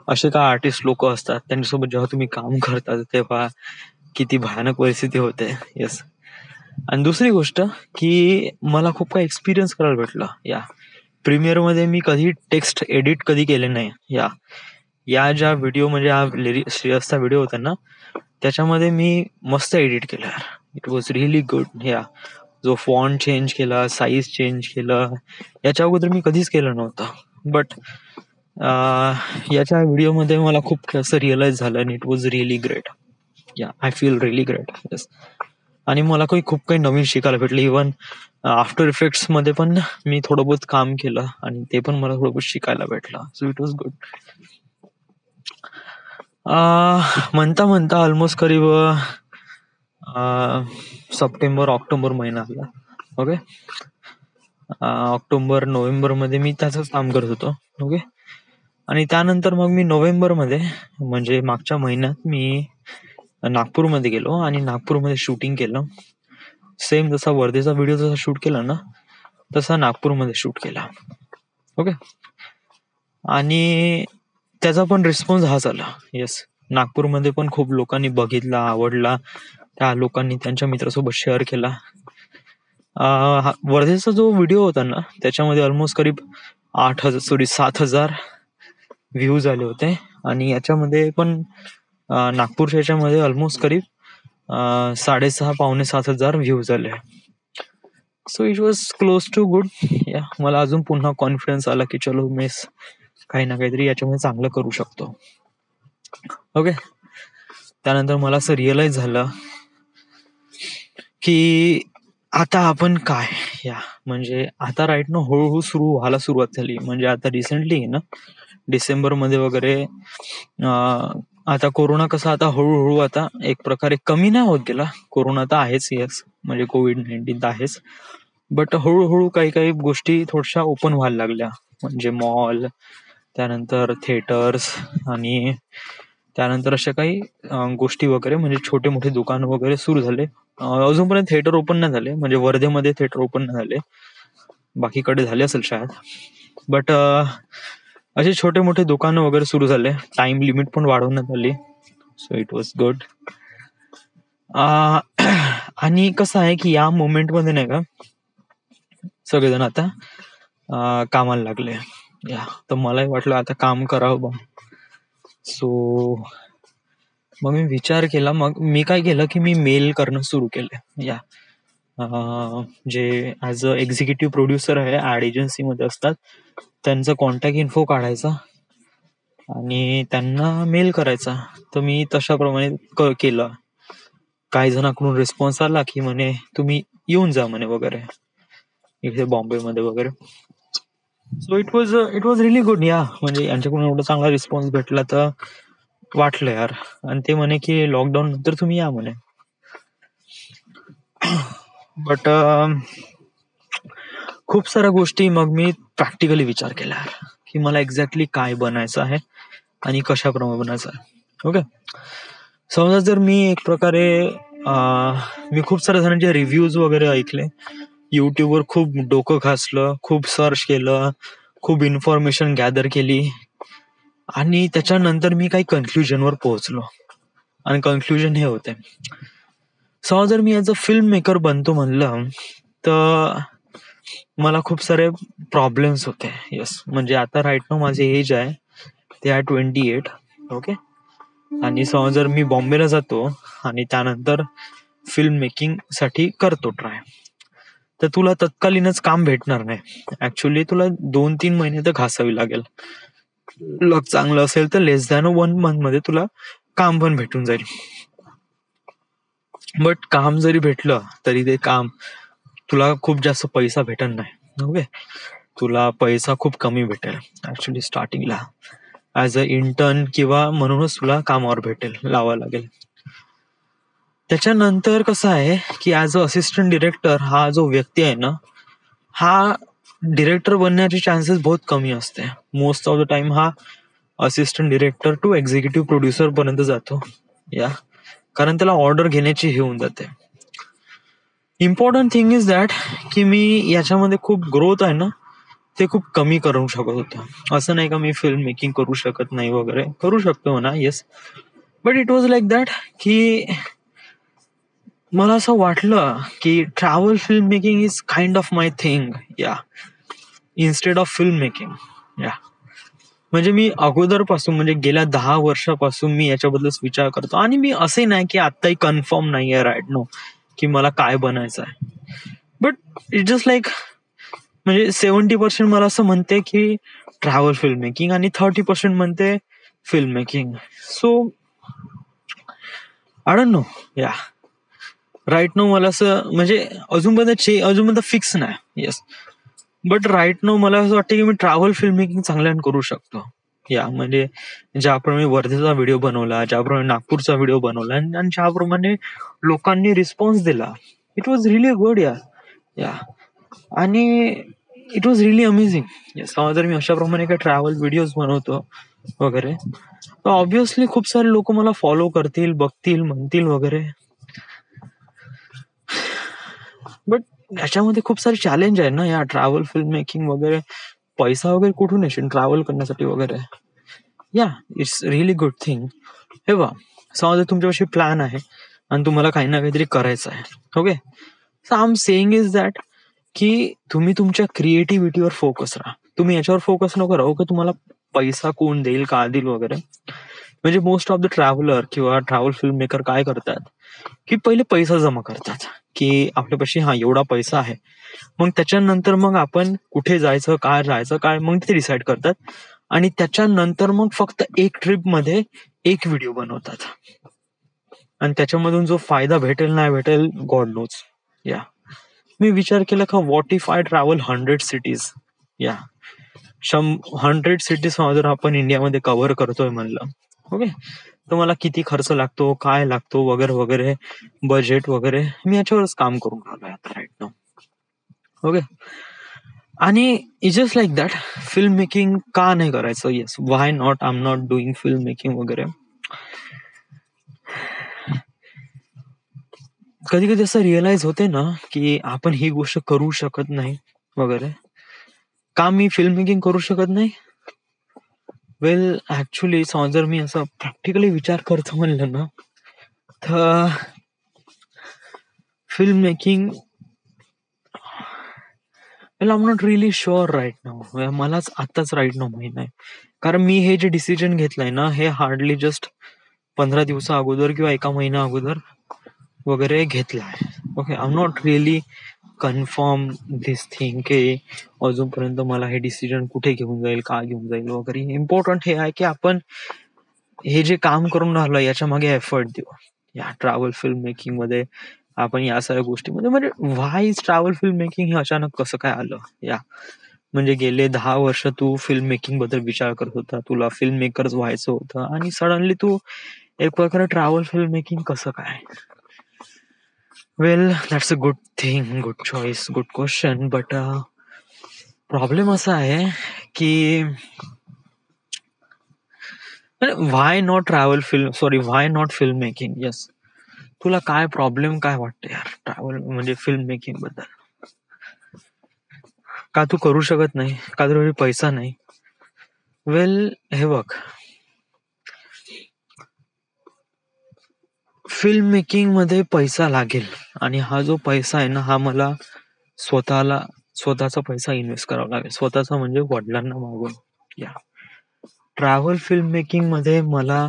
असे काय आर्टिस्ट लोक असतात, त्यांच्यासोबत जेव्हा तुम्ही काम करता तेव्हा किती भयानक परिस्थिती होते. येस, आणि दुसरी गोष्ट की मला खूप काही एक्सपिरियन्स करायला भेटलं. या प्रीमियर मध्ये मी कधी टेक्स्ट एडिट कधी केले नाही. या ज्या व्हिडिओ म्हणजे हा श्रेयसचा व्हिडिओ होता ना, त्याच्यामध्ये मी मस्त एडिट केलं यार. It was really good. जो फॉन्ट चेंज केला, साईज चेंज केलं, याच्या अगोदर मी कधीच केलं नव्हतं. बट याच्या व्हिडिओमध्ये मला खूप असं रिअलाइज झालं आणि it was really great. I feel really great. Yes. आणि मला खूप काही नवीन शिकायला भेटलं. इव्हन आफ्टर इफेक्ट्स मध्ये पण मी थोडं बहुत काम केलं आणि ते पण मला थोडं बहुत शिकायला भेटलं. So it was good. म्हणता म्हणता ऑलमोस्ट करीब सप्टेंबर ऑक्टोबर महिना आला. ओके. ऑक्टोबर नोव्हेंबर मध्ये मी त्याच काम करत होतो. ओके. आणि त्यानंतर मग मी नोव्हेंबर मध्ये म्हणजे मागच्या महिन्यात मी नागपूरमध्ये गेलो आणि नागपूरमध्ये शूटिंग केलं. सेम जसा वर्धेचा व्हिडिओ जसा शूट केला ना, तसा नागपूरमध्ये शूट केला. ओके. आणि त्याचा पण रिस्पॉन्स हाच आला. येस. नागपूरमध्ये पण खूप लोकांनी बघितला, आवडला. त्या लोकांनी त्यांच्या मित्रासोबत शेअर केला. वर्धेचा जो व्हिडिओ होता ना, त्याच्यामध्ये ऑलमोस्ट करीब 7,000 व्ह्यूज आले होते. आणि याच्यामध्ये पण नागपूरच्या याच्यामध्ये ऑलमोस्ट करीब 6,500-7,000 व्ह्यूज आले. So it was close to good. मला अजून पुन्हा कॉन्फिडन्स आला की चलो मी काही ना काहीतरी याच्यामध्ये चांगलं करू शकतो. ओके. त्यानंतर मला असं रिअलाइज झालं की आता आपण काय म्हणजे आता राईट ना हळूहळू सुरू व्हायला सुरुवात झाली. म्हणजे आता रिसेंटली ना डिसेंबर मध्ये वगैरे आता कोरोना कसा आता हळूहळू आता एक प्रकारे कमी नाही होत गेला. कोरोना तर आहेच. येस. म्हणजे कोविड-19 तर आहेच. बट हळूहळू काही काही गोष्टी थोड्याशा ओपन व्हायला लागल्या. म्हणजे मॉल, त्यानंतर थिएटर्स आणि त्यानंतर अशा काही गोष्टी वगैरे म्हणजे छोटे मोठे दुकान वगैरे सुरू झाले. अजूनपर्यंत थिएटर ओपन नाही झाले. म्हणजे वर्धेमध्ये थिएटर ओपन नाही झाले. बाकीकडे झाले असेल शायद. बट असे छोटे मोठे दुकानं वगैरे सुरू झाले. टाइम लिमिट पण वाढवण्यात आली. So it was good. आणि कसं आहे की या मोमेंट मध्ये नाही का सगळेजण आता कामाला लागले. तर मलाही वाटलं आता काम करावं बा. सो मग मी विचार केला. मग मी काय केलं की मी मेल करणं सुरू केलं. जे ऍज अ एक्झिक्युटिव्ह प्रोड्युसर आहे ऍड एजन्सी मध्ये असतात, त्यांचा कॉन्टॅक्ट इन्फो काढायचा आणि त्यांना मेल करायचा. तर मी तशाप्रमाणे केलं. काही जणांकडून रिस्पॉन्स आला की म्हणे तुम्ही येऊन जा म्हणे वगैरे इथे बॉम्बेमध्ये वगैरे. So it was really good. म्हणजे यांच्याकडून एवढा चांगला रिस्पॉन्स भेटला तर वाटलं यार. आणि ते म्हणे की लॉकडाऊन नंतर तुम्ही या म्हणे. बट खूप साऱ्या गोष्टी मग मी प्रॅक्टिकली विचार केला की मला एक्झॅक्टली काय बनायचं आहे आणि कशाप्रमाणे बनायचं आहे. ओके. समजा जर मी एक प्रकारे मी खूप साऱ्या जणांचे रिव्ह्यूज वगैरे ऐकले, युट्यूबवर खूप डोकं घासलं, खूप सर्च केलं, खूप इन्फॉर्मेशन गॅदर केली आणि त्याच्यानंतर मी काही कन्क्लुजनवर पोहोचलो. आणि कन्क्लुजन हे होते, समजा जर मी ॲज अ फिल्म मेकर बनतो म्हणलं तर मला खूप सारे प्रॉब्लेम्स होते. येस. म्हणजे आता राईट नाव माझे एज आहे ते आहे 28. ओके. आणि समजा जर मी बॉम्बेला जातो आणि त्यानंतर फिल्म मेकिंग साठी करतो ट्राय, तर तुला तत्कालीनच काम भेटणार नाही. ऍक्च्युली तुला 2-3 महिने तर घासावी लागेल. लक चांगलं असेल तर लेस दॅन 1 मंथ मध्ये तुला काम पण भेटून जाईल. बट काम जरी भेटलं तरी ते काम तुला खूप जास्त पैसा भेटत नाही. ओके. तुला पैसा खूप कमी भेटेल ऍक्च्युली स्टार्टिंगला ऍज अ इंटर्न किंवा म्हणूनच तुला कामावर भेटेल लावावं लागेल. त्याच्यानंतर कसं आहे की ऍज अ असिस्टंट डिरेक्टर हा जो व्यक्ती आहे ना, हा डिरेक्टर बनण्याचे चान्सेस बहुत कमी असते. मोस्ट ऑफ द टाइम हा assistant director to executive producer पर्यंत जातो. कारण त्याला ऑर्डर घेण्याची हे होऊन जाते. इम्पॉर्टंट थिंग इज दॅट की मी याच्यामध्ये खूप ग्रोथ आहे ना ते खूप कमी करू शकत होतं. असं नाही का मी फिल्म मेकिंग करू शकत नाही वगैरे, करू शकतो म्हणा. Yes. But it was like that की मला असं वाटलं की travel film making is kind of my thing. Instead of film making. या म्हणजे मी अगोदरपासून म्हणजे गेल्या 10 वर्षापासून मी याच्याबद्दल विचार करतो आणि मी असे नाही की आत्ताही कन्फर्म नाहीये राईट नो की मला काय बनायचं आहे. बट इट जस्ट लाईक म्हणजे 70% मला असं म्हणते की ट्रॅव्हल फिल्म मेकिंग आणि 30% म्हणते film making. So I don't no. या राईट नो मला असं म्हणजे अजूनपर्यंत फिक्स नाही. येस, बट राईट नो मला असं वाटतं की मी ट्रॅव्हल फिल्म मेकिंग चांगल्यानं करू शकतो. या म्हणजे ज्याप्रमाणे वर्धेचा व्हिडिओ बनवला, ज्याप्रमाणे नागपूरचा व्हिडिओ बनवला आणि ज्याप्रमाणे लोकांनी रिस्पॉन्स दिला, इट वॉज रिअली गुड. या या आणि इट वॉज रिअली अमेझिंग. जर मी अशा प्रमाणे काही ट्रॅव्हल व्हिडिओज बनवतो वगैरे तर ऑब्व्हियसली खूप सारे लोक मला फॉलो करतील, बघतील, म्हणतील वगैरे. बट याच्यामध्ये खूप सारे चॅलेंज आहे ना या ट्रॅव्हल फिल्म मेकिंग वगैरे. पैसा वगैरे कुठून येशील ट्रॅव्हल करण्यासाठी वगैरे. या इट्स रिअली गुड थिंग. हे बघा, समजा तुमच्यापाशी प्लॅन आहे आणि तुम्हाला काही ना काहीतरी करायचं आहे. Okay, so I am saying is that की तुम्ही तुमच्या क्रिएटिव्हिटीवर फोकस राहा. तुम्ही याच्यावर फोकस नको राहू की तुम्हाला पैसा कोण देईल, का देईल वगैरे. म्हणजे मोस्ट ऑफ द ट्रॅव्हलर किंवा ट्रॅव्हल फिल्म मेकर काय करतात की पहिले पैसा जमा करतात की आपल्यापाशी एवढा पैसा आहे. मग त्याच्यानंतर मग आपण कुठे जायचं, काय जायचं, काय मग ते डिसाईड करतात आणि त्याच्यानंतर मग फक्त एक ट्रिप मध्ये एक व्हिडिओ बनवतात आणि त्याच्यामधून जो फायदा भेटेल नाही भेटेल गॉड नोज. या मी विचार केला का what if I travel 100 cities. या 100 cities जर आपण इंडियामध्ये कव्हर करतोय म्हणलं, ओके, तर मला किती खर्च लागतो, काय लागतो वगैरे वगैरे, बजेट वगैरे, मी याच्यावरच काम करून राहिलोय आता राईट नाव. ओके, आणि it's just like that film making का नाही करायचं. Yes, why not, I am not doing film making वगैरे. कधी कधी असं रिअलाइज होते ना की आपण ही गोष्ट करू शकत नाही वगैरे. का मी फिल्म मेकिंग करू शकत नाही? वेल ऍक्च्युली जर मी असं प्रॅक्टिकली विचार करतो म्हणलं ना तर film making well I am not really sure right now. मलाच आताच राईट नाव माहित नाही. कारण मी हे जे डिसिजन घेतलंय ना हे हार्डली जस्ट 15 दिवसा अगोदर किंवा 1 महिना अगोदर वगैरे घेतलाय. Okay, I am not really confirm this thing की अजूनपर्यंत मला हे डिसिजन कुठे घेऊन जाईल, का घेऊन जाईल वगैरे. इम्पॉर्टंट हे आहे की आपण हे जे काम करून राहिलो याच्या मागे एफर्ट देऊ. या ट्रॅव्हल फिल्म मेकिंग मध्ये आपण या सगळ्या गोष्टीमध्ये म्हणजे व्हाय इज ट्रॅव्हल फिल्म मेकिंग हे अचानक कसं काय आलं. या म्हणजे गेले 10 वर्ष तू फिल्म मेकिंग बद्दल विचार करत होता, तुला फिल्म मेकर्स व्हायचं होतं आणि सडनली तू एक प्रकारे ट्रॅव्हल फिल्म मेकिंग कसं काय. Well that's a good thing, good choice, good question. But problem असा आहे की why not why not film making. Yes, तुला काय प्रॉब्लेम काय वाटतं यार ट्रॅव्हल म्हणजे फिल्म मेकिंग बद्दल. का तू करू शकत नाही, का तुझ्याकडे पैसा नाही? वेल हे बघ, फिल्म मेकिंग मध्ये पैसा लागेल आणि हा जो पैसा आहे ना हा मला स्वतःचा पैसा इन्व्हेस्ट करावा लागेल, स्वतःचा म्हणजे वडिलांना मागून. या ट्रॅव्हल फिल्म मेकिंग मध्ये मला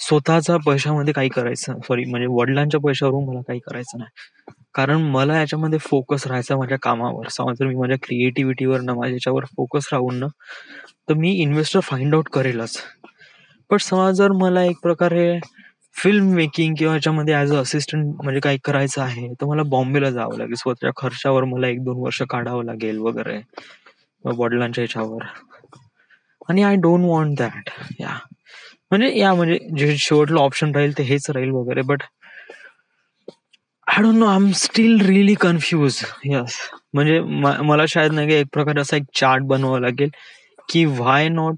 स्वतःच्या पैशामध्ये काही करायचं, म्हणजे वडिलांच्या पैशावरून मला काही करायचं नाही. कारण मला याच्यामध्ये फोकस राहायचा माझ्या कामावर. समज जर मी माझ्या क्रिएटिव्हिटीवर ना माझ्या याच्यावर फोकस राहून ना तर मी इन्व्हेस्टर फाइंड आउट करेलच. पण समज जर मला एक प्रकारे फिल्म मेकिंग किंवा याच्यामध्ये ऍज अ असिस्टंट म्हणजे काही करायचं आहे तर मला बॉम्बेला जावं लागेल, स्वतःच्या खर्चावर मला 1-2 वर्ष काढावं लागेल वगैरे वडिलांच्या ह्याच्यावर. आणि आय डोंट वॉन्ट दॅट. या म्हणजे जे शेवटलं ऑप्शन राहील ते हेच राहील वगैरे. But I don't know, I am still really confuse. Yes, म्हणजे मला शायद नाही एक प्रकारे असा एक चार्ट बनवावा लागेल की why not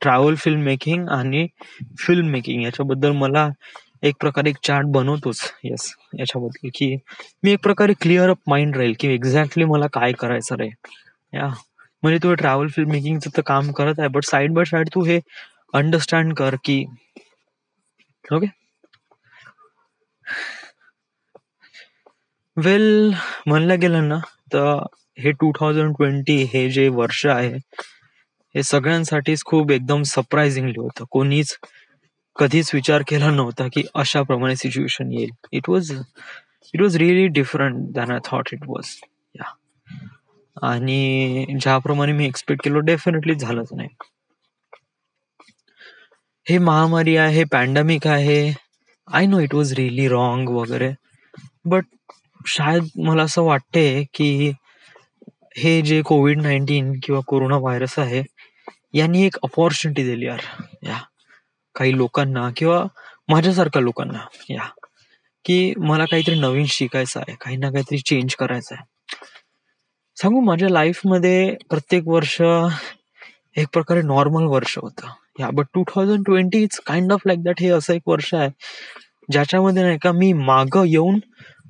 travel film making आणि फिल्म मेकिंग याच्याबद्दल मला एक प्रकारे एक चार्ट बनवतोच. येस, याच्याबद्दल की मी एक प्रकारे क्लिअर अप माइंड राहील की एक्झॅक्टली मला काय करायचं रे. या म्हणजे तू ट्रॅव्हल फिल्म मेकिंगचं तर काम करत आहे बट साइड बाय साइड तू हे अंडरस्टँड कर की ओके. वेल म्हणलं गेलं ना तर हे 2020 हे जे वर्ष आहे हे सगळ्यांसाठीच खूप एकदम सरप्राइझिंगली होतं. कोणीच कधीच विचार केला नव्हता की अशा प्रमाणे सिच्युएशन येईल. It was really different than I thought it was. या आणि ज्याप्रमाणे मी एक्सपेक्ट केलं डेफिनेटली झालंच नाही. हे महामारी आहे, हे पॅन्डेमिक आहे. I know it was really wrong वगैरे, बट शायद मला असं वाटते की हे जे कोविड-19 किंवा कोरोना व्हायरस आहे, यांनी एक अपॉर्च्युनिटी दिली यार. या काही लोकांना किंवा माझ्यासारख्या लोकांना, या की मला काहीतरी नवीन शिकायचं आहे, काही ना काहीतरी चेंज करायचं आहे. सांगू, माझ्या लाईफमध्ये प्रत्येक वर्ष एक प्रकारे नॉर्मल वर्ष होतं. या but 2020 it's kind of like that. हे असं एक वर्ष आहे ज्याच्यामध्ये नाही का मी मागं येऊन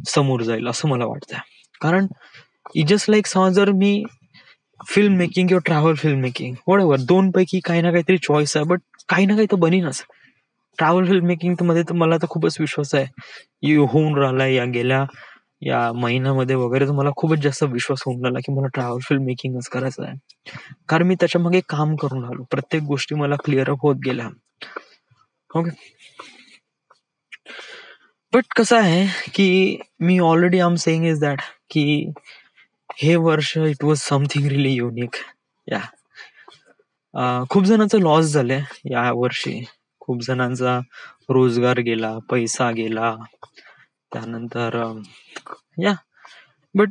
समोर जाईल असं मला वाटतंय. कारण इट जस्ट लाईक समज जर मी फिल्म मेकिंग किंवा ट्रॅव्हल फिल्म मेकिंग वॉटेव्हर दोन पैकी काही ना काहीतरी चॉईस आहे, बट काही ना काही तर बनीनच. ट्रॅव्हल फिल्म मेकिंग मध्ये तर मला तर खूपच विश्वास आहे, होऊन राहिलाय या महिन्यामध्ये वगैरे. तर मला खूपच जास्त विश्वास होऊन राहिला की मला ट्रॅव्हल फिल्म मेकिंगच करायचं आहे. कारण मी त्याच्या मागे काम करून राहिलो, प्रत्येक गोष्टी मला क्लिअर अप होत गेल्या. ओके, बट कसं आहे की मी already I am saying is that की हे वर्ष it was something really unique. या खूप जणांचं लॉस झालंय या वर्षी. खूप जणांचा रोजगार गेला, पैसा गेला, त्यानंतर या but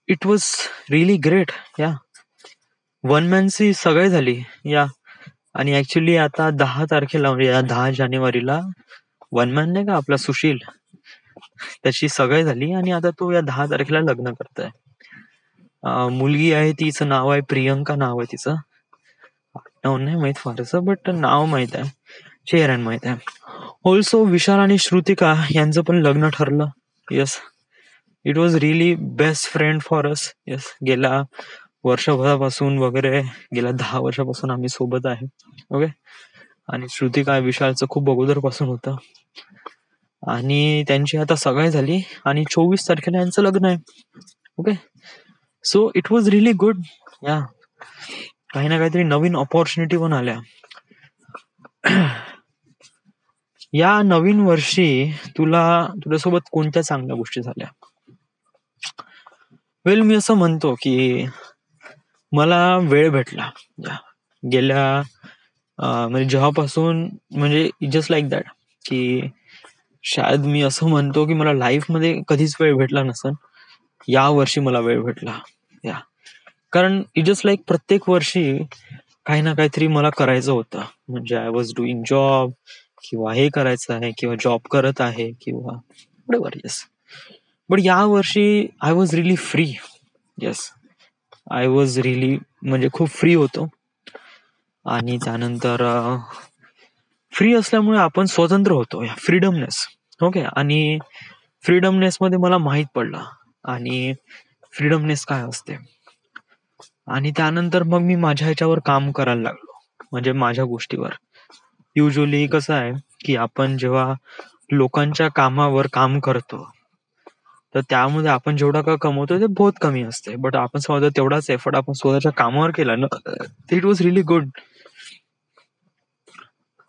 it was really great. या वन मॅनची सगळे झाली. या आणि ऍक्च्युली आता 10 तारखेला म्हणजे या 10 जानेवारीला वन मॅन नाही का आपला सुशील, त्याची सगळे झाली आणि आता तो या 10 तारखेला लग्न करताय. मुलगी आहे, तिचं नाव आहे प्रियंका, नाव आहे तिचं. नाव नाही माहित फारसं, बट नाव माहित आहे, चेहऱ्यान माहित आहे. ऑल्सो विशाल आणि श्रुतिका यांचं पण लग्न ठरलं. Yes, it was really best friend for us. Yes, गेल्या वर्षभरापासून वगैरे, गेल्या 10 वर्षापासून आम्ही सोबत आहे. ओके, आणि श्रुतिका विशालचं खूप अगोदर पासून होतं आणि त्यांची आता सगाई झाली आणि 24 तारखेला यांचं लग्न आहे. Okay, so it was really good. या काही ना काहीतरी नवीन ऑपॉर्च्युनिटी पण आल्या. या नवीन वर्षी तुझ्यासोबत कोणत्या चांगल्या गोष्टी झाल्या? वेल, मी असं म्हणतो की मला वेळ भेटला गेल्या म्हणजे जेव्हापासून, म्हणजे जस्ट लाईक दॅट की शायद मी असं म्हणतो की मला लाईफ मध्ये कधीच वेळ भेटला नसेल, या वर्षी मला वेळ भेटला. या कारण इट जस्ट लाईक प्रत्येक वर्षी काही ना काहीतरी मला करायचं होतं. म्हणजे आय वॉज डुईंग जॉब, किंवा हे करायचं आहे, किंवा जॉब करत आहे, किंवा वॉटेव्हर. येस, बट या वर्षी I was really free. Yes, I was really म्हणजे खूप फ्री होतो. आणि त्यानंतर फ्री असल्यामुळे आपण स्वतंत्र होतो, फ्रीडमनेस. ओके, आणि फ्रीडमनेस मध्ये मला माहित पडलं आणि फ्रीडमनेस काय असते. आणि त्यानंतर मग मी माझ्या ह्याच्यावर काम करायला लागलो, म्हणजे माझ्या गोष्टीवर. युजली कसं आहे की आपण जेव्हा लोकांच्या कामावर काम करतो तर त्यामध्ये आपण जेवढा का कमवतो ते बहुत कमी असते, बट आपण स्वतः तेवढाच एफर्ट आपण स्वतःच्या कामावर केला ना, इट वॉज रिअली गुड.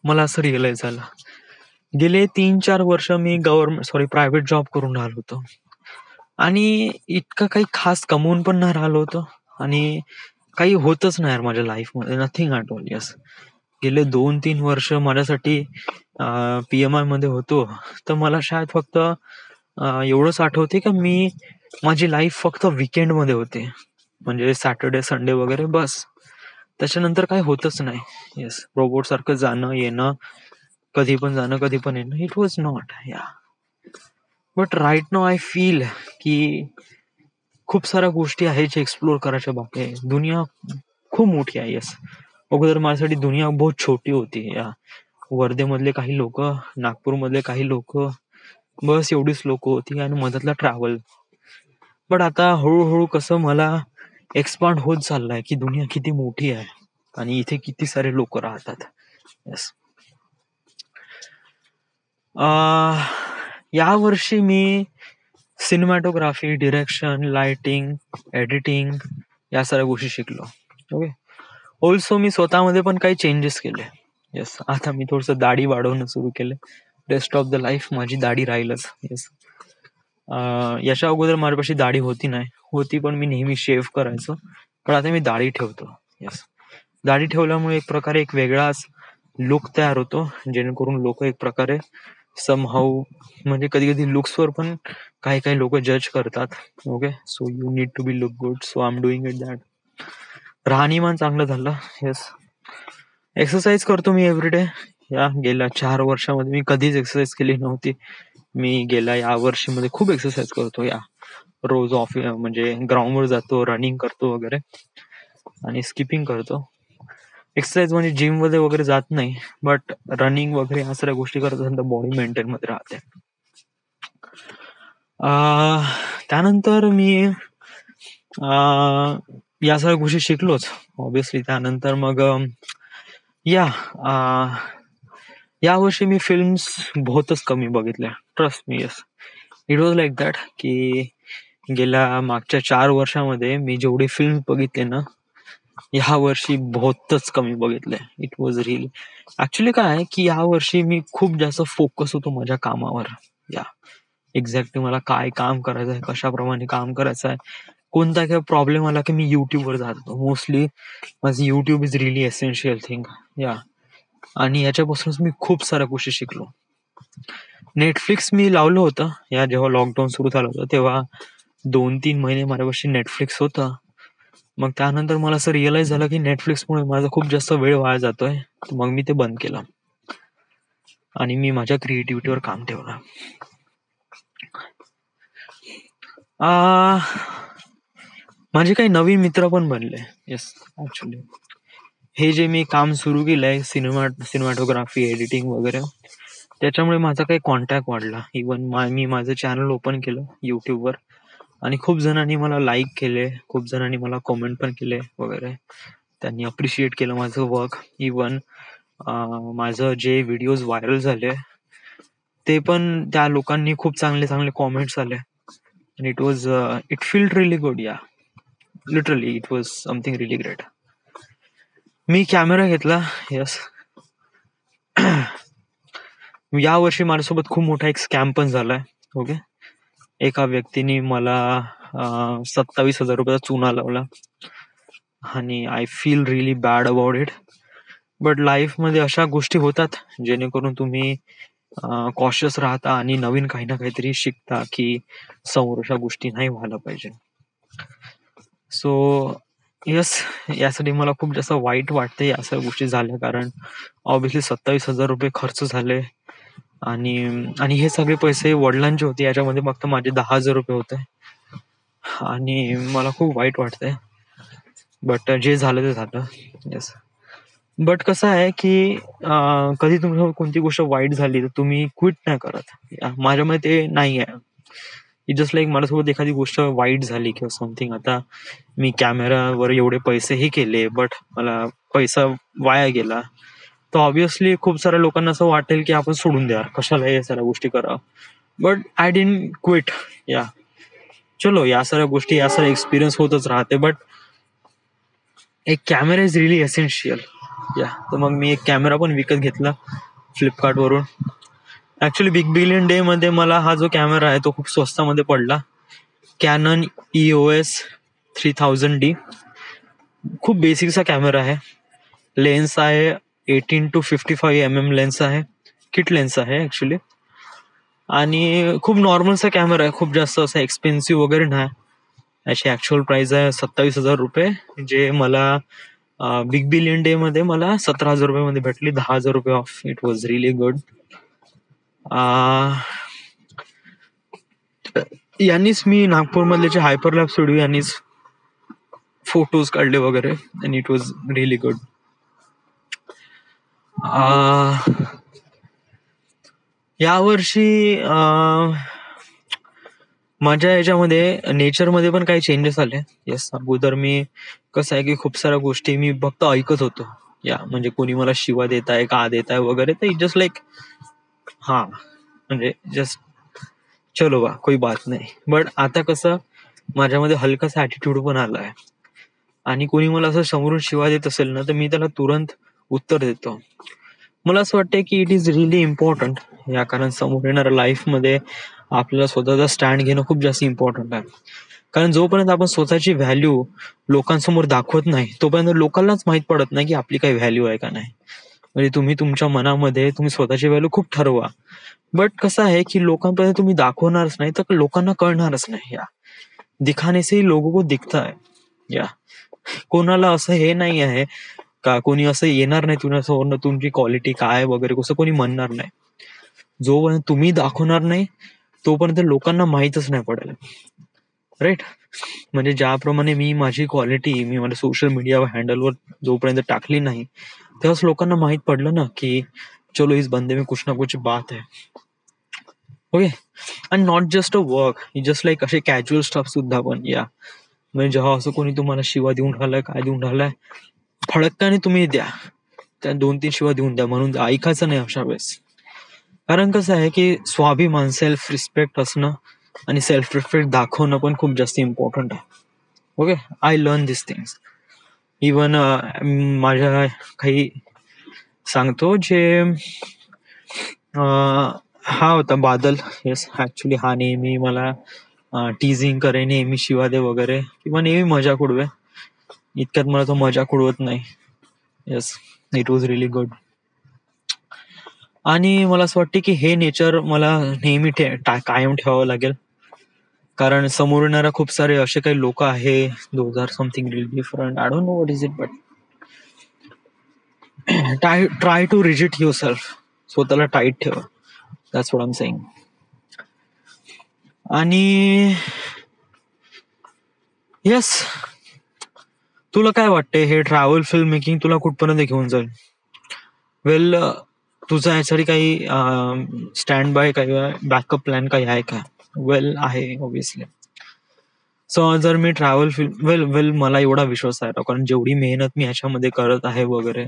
मला असं रिअलाइज झालं. गेले 3-4 वर्ष मी प्रायव्हेट जॉब करून राहिलो होतो आणि इतकं काही खास कमवून पण नाही राहिलो होतो आणि काही होतच नाही माझ्या लाईफ मध्ये, नथिंग ॲट ऑल. यस, गेले 2-3 वर्ष माझ्यासाठी PMI मध्ये होतो, तर मला शायद फक्त एवढंच आठवते की माझी लाईफ फक्त वीकेंड मध्ये होते, म्हणजे सॅटर्डे संडे वगैरे, बस. त्याच्यानंतर काही होतच नाही. येस, रोबोट सारखं जाणं येणं, कधी पण जाणं कधी पण येणं, it was not. Yeah but right now I feel की खूप साऱ्या गोष्टी आहेत जे एक्सप्लोर करायच्या बाकी आहे. दुनिया खूप मोठी आहे. येस, अगोदर माझ्यासाठी दुनिया बहुत छोटी होती. या वर्धेमधले काही लोक, नागपूरमधले काही लोक, बस एवढीच लोक होती आणि मधातला ट्रॅव्हल. बट आता हळूहळू कसं मला एक्सपांड होत चाललंय की दुनिया किती मोठी आहे आणि इथे किती सारे लोक राहतात. येस, या वर्षी मी सिनेमॅटोग्राफी, डिरेक्शन, लाइटिंग, एडिटिंग या सगळ्या गोष्टी शिकलो. ओके. ऑल्सो मी स्वतःमध्ये पण काही चेंजेस केले. येस, आता मी थोडंसं दाढी वाढवणं सुरू केलं. रेस्ट ऑफ द लाईफ माझी दाढी राहीलच. येस. याच्या अगोदर माझ्यापाशी दाढी होती नाही, होती पण मी नेहमी शेव्ह करायचो. पण आता मी दाढी ठेवतो. येस. दाढी ठेवल्यामुळे एक प्रकारे एक वेगळाच लुक तयार होतो, जेणेकरून लोक एक प्रकारे समहाऊ म्हणजे कधी कधी लुक्सवर पण काही काही लोक जज करतात. Okay, so you need to be look good, so I am doing it that. राहणीमान चांगलं झालं. येस. एक्सरसाइज करतो मी एव्हरीडे. या गेल्या 4 वर्षामध्ये मी कधीच एक्सरसाइज केली नव्हती. मी गेल्या या वर्षीमध्ये खूप एक्सरसाइज करतो. या रोज ऑफिस म्हणजे ग्राउंडवर जातो, रनिंग करतो वगैरे, आणि स्किपिंग करतो. एक्सरसाइज म्हणजे जिम मध्ये वगैरे जात नाही, बट रनिंग वगैरे ह्या सगळ्या गोष्टी करत असेल तर बॉडी मेंटेन मध्ये राहते. त्यानंतर मी या सगळ्या गोष्टी शिकलोच ऑब्विसली. त्यानंतर मग या वर्षी मी फिल्म्स बहुतच कमी बघितल्या. Trust me. Yes, it was like that की गेल्या मागच्या 4 वर्षामध्ये मी जेवढे फिल्म बघितले ना, ह्या वर्षी बहुतच कमी बघितले. इट वॉज रिअली ऍक्च्युली काय आहे की या वर्षी मी खूप जास्त फोकस होतो माझ्या कामावर. या एक्झॅक्टली मला काय काम करायचं आहे, कशाप्रमाणे काम करायचं आहे, कोणता काही प्रॉब्लेम आला की मी युट्यूबवर जातो. मोस्टली माझी YouTube is really essential thing. या आणि याच्यापासूनच मी खूप साऱ्या गोष्टी शिकलो. नेटफ्लिक्स मी लावलं होतं या जेव्हा लॉकडाऊन सुरू झालं होतं तेव्हा 2-3 महिने माझ्यापाशी नेटफ्लिक्स होतं. मग त्यानंतर मला असं रिअलाइज झालं की नेटफ्लिक्समुळे माझा खूप जास्त वेळ वाया जातोय. मग मी ते बंद केलं आणि मी माझ्या क्रिएटिव्हिटीवर काम ठेवलं. माझे काही नवीन मित्र पण बनले. येस, ऍक्च्युली हे जे मी काम सुरू केलंय सिनेमॅटोग्राफी, एडिटिंग वगैरे, त्याच्यामुळे माझा काही कॉन्टॅक्ट वाढला. इवन मी माझं चॅनल ओपन केलं युट्यूबवर आणि खूप जणांनी मला लाईक केले, खूप जणांनी मला कॉमेंट पण केले वगैरे. त्यांनी अप्रिशिएट केलं माझं वर्क. इवन माझं जे व्हिडिओज व्हायरल झाले ते पण त्या लोकांनी खूप चांगले चांगले कॉमेंट्स आले. and it felt really good. Yeah, literally it was something really great. Me camera घेतला. यस. या वर्षी माझ्यासोबत खूप मोठा एक स्कॅम पण झालाय. ओके. एका व्यक्तीने मला 27,000 रुपयाचा चुना लावला आणि I feel really bad about it. But life मध्ये अशा गोष्टी होतात जेणेकरून तुम्ही कॉशियस राहता आणि नवीन काही ना काहीतरी शिकता की समोर अशा गोष्टी नाही व्हायला पाहिजे. सो यस, यासाठी मला खूप जास्त वाईट वाटते या सगळ्या गोष्टी झाल्या, कारण ऑब्विसली 27,000 रुपये खर्च झाले आणि आणि हे सगळे पैसे वडिलांचे होते. याच्यामध्ये फक्त माझे 10,000 रुपये होते आणि मला खूप वाईट वाटतंय. बट जे झालं ते झालं. येस. बट कसं आहे की कधी तुम्हाला कोणती गोष्ट वाईट झाली तर तुम्ही क्विट नाही करत. माझ्यामध्ये ते नाही आहे. इट जस्ट लाईक माझ्यासोबत एखादी गोष्ट वाईट झाली किंवा समथिंग. आता मी कॅमेरावर एवढे पैसेही केले बट मला पैसा वाया गेला, तर ऑब्विसली खूप साऱ्या लोकांना असं वाटेल की आपण सोडून द्या, कशाला या साऱ्या गोष्टी करा. But I didn't quit. या चलो, या साऱ्या गोष्टी, या साऱ्या एक्सपिरियन्स होतच राहते. बट एक कॅमेरा इज रिअली एसेन्शियल. या तर मग मी एक कॅमेरा पण विकत घेतला फ्लिपकार्ट वरून. ऍक्च्युली बिग बिलियन डे मध्ये मला हा जो कॅमेरा आहे तो खूप स्वस्तामध्ये पडला. Canon EOS 3000D. खूप बेसिकचा कॅमेरा आहे. लेन्स आहे 18-55 mm लेन्स आहे. किट लेन्स आहे ऍक्च्युली. आणि खूप नॉर्मलचा कॅमेरा आहे, खूप जास्त असा एक्सपेन्सिव्ह वगैरे नाही. याची ऍक्च्युअल प्राइस आहे 27,000 रुपये, जे मला बिग बिलियन डे मध्ये मला 17,000 रुपये मध्ये भेटली. 10,000 रुपये of. It was really good. यांनीच मी नागपूर मधले जे हायपरलॅब स्टुडिओ यांनीच फोटोज काढले वगैरे, and it was really good. यावर्षी माझ्या याच्यामध्ये नेचरमध्ये पण काही चेंजेस आले. येस. अगोदर मी कसं आहे की खूप साऱ्या गोष्टी मी फक्त ऐकत होतो. या म्हणजे कोणी मला शिवा देत आहे, का देत आहे वगैरे, तर इट जस्ट लाईक म्हणजे जस्ट चलो बा कोई बात नाही. बट आता कसं माझ्यामध्ये हलकासा ऍटिट्यूड पण आलाय आणि कोणी मला असं समोरून शिवा देत असेल ना तर मी त्याला तुरंत उत्तर देतो. मला असं वाटतंय की इट इज रिअली इम्पॉर्टंट या कारण समोर येणाऱ्या लाईफमध्ये आपल्याला स्वतःचा स्टँड घेणं खूप जास्त इम्पॉर्टंट आहे. कारण जोपर्यंत आपण स्वतःची व्हॅल्यू लोकांसमोर दाखवत नाही तोपर्यंत लोकांनाच माहित पडत नाही की आपली काही व्हॅल्यू आहे का नाही. म्हणजे तुम्ही तुमच्या मनामध्ये तुम्ही स्वतःची व्हॅल्यू खूप ठरवा, बट कसं आहे की लोकांपर्यंत तुम्ही दाखवणारच नाही तर लोकांना कळणारच नाही. या दिखाने से ही लोगों को दिखता है. या कोणाला असं हे नाही आहे का कोणी असं येणार नाही तुझ्यासमोर तुमची क्वालिटी काय वगैरे कसं कोणी म्हणणार नाही. जोपर्यंत तुम्ही दाखवणार नाही तोपर्यंत लोकांना माहीतच नाही पडेल. राईट. म्हणजे ज्याप्रमाणे मी माझी क्वालिटी मी माझ्या सोशल मीडिया हँडलवर जोपर्यंत टाकली नाही तेव्हाच लोकांना माहित पडलं ना की चलो इस बंदे में कुछ ना कुछ बात है. Okay. And not just a work, just like असे कॅज्युअल स्टफ सुद्धा पण. या म्हणजे जेव्हा असं कोणी तुम्हाला शिवा देऊन राहिलाय काय देऊन राहिलाय फडक्काने तुम्ही द्या, त्या 2-3 शिवा देऊन द्या म्हणून ऐकायचं नाही अशा वेळेस. कारण कसं आहे की स्वाभिमान सेल्फ रिस्पेक्ट असणं आणि सेल्फ रिस्पेक्ट दाखवणं पण खूप जास्त इम्पॉर्टंट आहे. Okay. I learn this things. Even माझ्या काही सांगतो जे हा होता बादल. येस, ऍक्च्युली हा नेहमी मला टीजिंग करे, नेहमी शिवा दे वगैरे किंवा नेहमी मजाक उडवे. इतक्यात मला तो मजाक उडवत नाही. Yes, it was really good. आणि मला असं वाटतं की हे नेचर मला नेहमी कायम ठेवावं लागेल. कारण समोर येणारा खूप सारे असे काही लोक आहे those are something really different. I don't know what is it but try to rigid yourself. स्वतःला टाईट ठेवा. That's what I am saying. आणि येस, तुला काय वाटतंय हे ट्रॅव्हल फिल्म मेकिंग तुला कुठपर्यंत घेऊन जाईल? वेल, तुझा यासाठी काही स्टँड बाय काही बॅकअप प्लॅन काही आहे का? वेल आहे ऑब्विसली. सो जर मी ट्रॅव्हल फिल्म वेल वेल मला एवढा विश्वास आहे कारण जेवढी मेहनत मी ह्याच्यामध्ये करत आहे वगैरे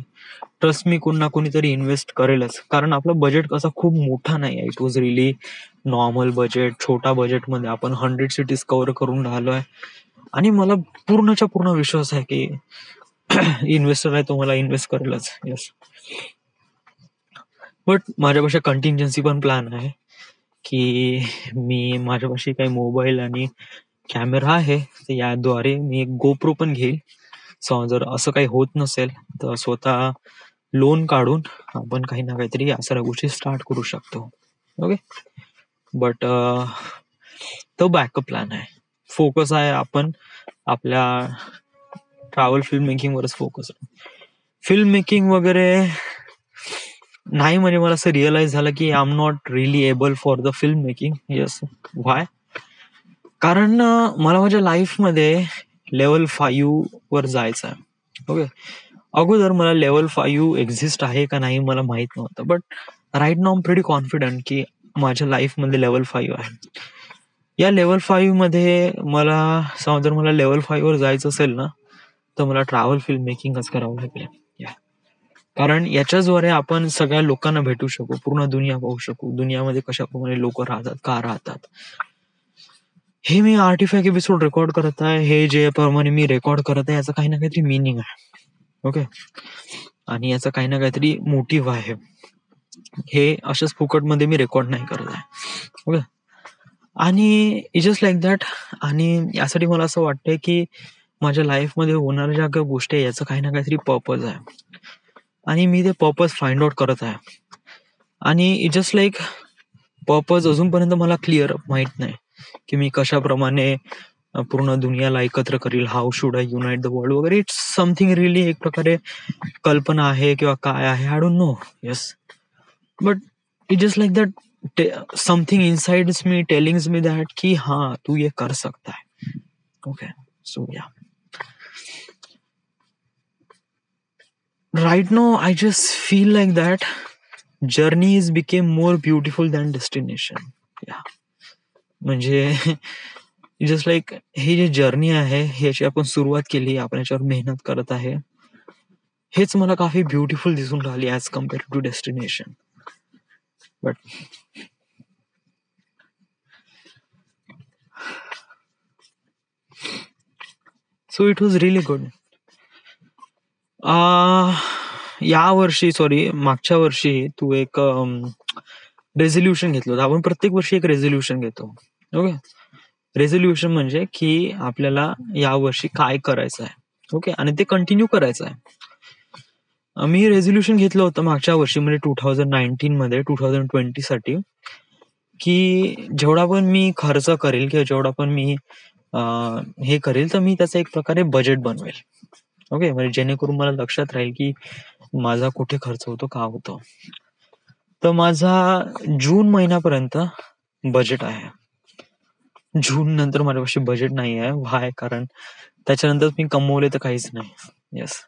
ट्रस्ट मी कोण ना कोणीतरी इन्व्हेस्ट करेलच. कारण आपलं बजेट कसं खूप मोठा नाही आहे. It was relief normal budget. छोटा बजेटमध्ये आपण 100 सिटीज कव्हर करून राहिलोय आणि मला पूर्णच्या पूर्ण विश्वास आहे की इन्व्हेस्टर आहे तो मला इन्व्हेस्ट करेलच. येस, बट माझ्यापाशी कंटिन्जन्सी पण प्लॅन आहे की मी माझ्यापाशी काही मोबाईल आणि कॅमेरा आहे तर याद्वारे मी एक गोप्रो पण घेईल. सो जर असं काही होत नसेल तर स्वतः लोन काढून आपण काही ना काहीतरी या सगळ्या गोष्टी स्टार्ट करू शकतो. ओके. बट तो बॅकअप प्लॅन आहे. फोकस आहे आपण आपल्या ट्रॅव्हल फिल्म मेकिंग वरच फोकस आहे. फिल्म मेकिंग वगैरे नाही म्हणजे मला असं रिअलाइज झालं की I am not really able for the film making. Yes, why? कारण मला माझ्या लाईफमध्ये लेवल 5 वर जायचं आहे. ओके. अगोदर मला लेवल 5 एक्झिस्ट आहे का नाही मला माहित नव्हतं, but right now pretty confident की माझ्या लाईफमध्ये लेवल 5 आहे. या लेवल 5 मध्ये जर मला लेवल 5 वर जायचं असेल ना तर मला ट्रॅव्हल फिल्म मेकिंगच करावं लागेल. कारण याच्याद्वारे आपण सगळ्या लोकांना भेटू शकू, पूर्ण दुनिया पाहू शकू, दुनियामध्ये कशाप्रमाणे लोक राहतात, का राहतात. हे मी आर्टिफॅक्ट एपिसोड रेकॉर्ड करत आहे, हे जे प्रमाणे मी रेकॉर्ड करत आहे याचं काही ना काहीतरी मिनिंग आहे. ओके. आणि याचा काही ना काहीतरी मोटिव्ह आहे. हे अशाच फुकटमध्ये मी रेकॉर्ड नाही करत आहे. ओके. आणि इट जस्ट लाईक दॅट. आणि यासाठी मला असं वाटतंय की माझ्या लाईफमध्ये होणाऱ्या ज्या काही गोष्टी आहे याचं काही ना काहीतरी पर्पज आहे आणि मी ते पर्पज फाइंड आउट करत आहे. आणि इट जस्ट लाईक पर्पज अजूनपर्यंत मला क्लिअर माहित नाही की मी कशाप्रमाणे पूर्ण दुनियाला एकत्र करील, how should I unite the world वगैरे. इट्स समथिंग रिअली एक प्रकारे कल्पना आहे किंवा काय आहे, I don't no. Yes, but it just like that something inside me tellings me that की हा तू ये कर सकता है. ओके. सो या, right now I just feel like that journeys became more beautiful than destination. Yeah. म्हणजे just like ही जी जर्नी आहे ह्याची आपण सुरुवात केली, आपण याच्यावर मेहनत करत आहे, हेच मला काफी ब्युटिफुल दिसून राहिली as compare to destination. But so it was really good. या वर्षी सॉरी मागच्या वर्षी तू एक रेझोल्युशन घेतलं होतं. आपण प्रत्येक वर्षी एक रेझोल्युशन घेतो. ओके. रेझोल्युशन म्हणजे की आपल्याला या वर्षी काय करायचं आहे. ओके. आणि ते कंटिन्यू करायचं आहे. मी रेझोल्युशन घेतलं होतं मागच्या वर्षी म्हणजे 2019 मध्ये 2020 साठी, की जेवढा पण मी खर्च करेल किंवा जेवढा पण मी हे करेल तर मी त्याचा एक प्रकारे बजेट बनवेल. ओके. म्हणजे जेणेकरून मला लक्षात राहील की माझा कुठे खर्च होतो का होतो. तर माझा जून महिन्यापर्यंत बजेट आहे. जून नंतर माझ्यापाशी बजेट नाही आहे. व्हाय? कारण त्याच्यानंतर मी कमवले तर काहीच नाही. येस.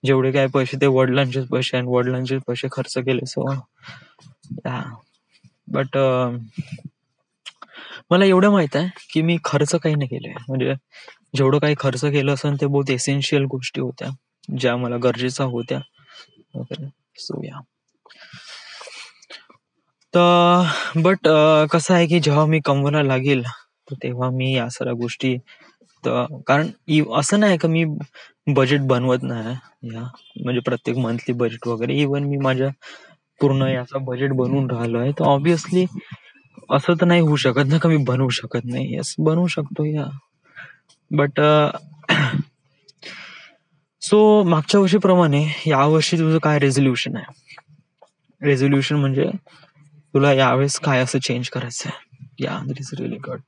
जेवढे काय पैसे ते वडिलांचेच पैसे आणि वडिलांचे पैसे खर्च केले. सो बट मला एवढं माहित आहे की मी खर्च काही नाही केले. म्हणजे जेवढं काही खर्च केलं असेल ते बहुत एसेन्शियल गोष्टी होत्या ज्या मला गरजेच्या होत्या वगैरे. सो या. तर बट कसं आहे की जेव्हा मी कमवायला लागेल तर तेव्हा मी या सगळ्या गोष्टी कारण असं नाही का मी बजेट बनवत नाही या म्हणजे प्रत्येक मंथली बजेट वगैरे. इव्हन मी माझ्या पूर्ण याचा बजेट बनवून राहिलो आहे. तर ऑब्विसली असं तर नाही होऊ शकत ना का मी बनवू शकत नाही. येस, बनवू शकतो या. बट सो मागच्या वर्षीप्रमाणे यावर्षी तुझं काय रेझोल्युशन आहे? रेझोल्युशन म्हणजे तुला यावेळेस काय असं चेंज करायचं आहे? या दॅट इज रिअली गुड.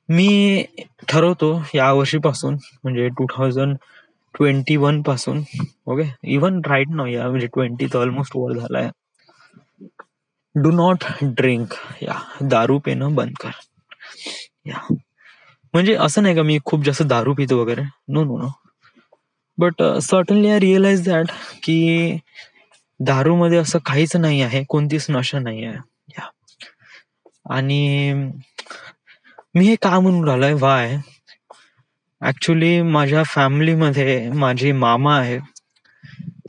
मी ठरवतो या वर्षीपासून म्हणजे 2021 पासून. ओके. इव्हन राईट नाव या म्हणजे 20 तर ऑलमोस्ट वर झालाय. Do not drink. या दारू पिणं बंद कर. या म्हणजे असं नाही का मी खूप जास्त दारू पितो वगैरे. No no no. But certainly I realize that की दारूमध्ये असं काहीच नाही आहे. कोणतीच नशा नाही आहे. या आणि मी हे का म्हणून राहिलोय? वाय? ऍक्च्युली माझ्या फॅमिलीमध्ये माझे मामा आहे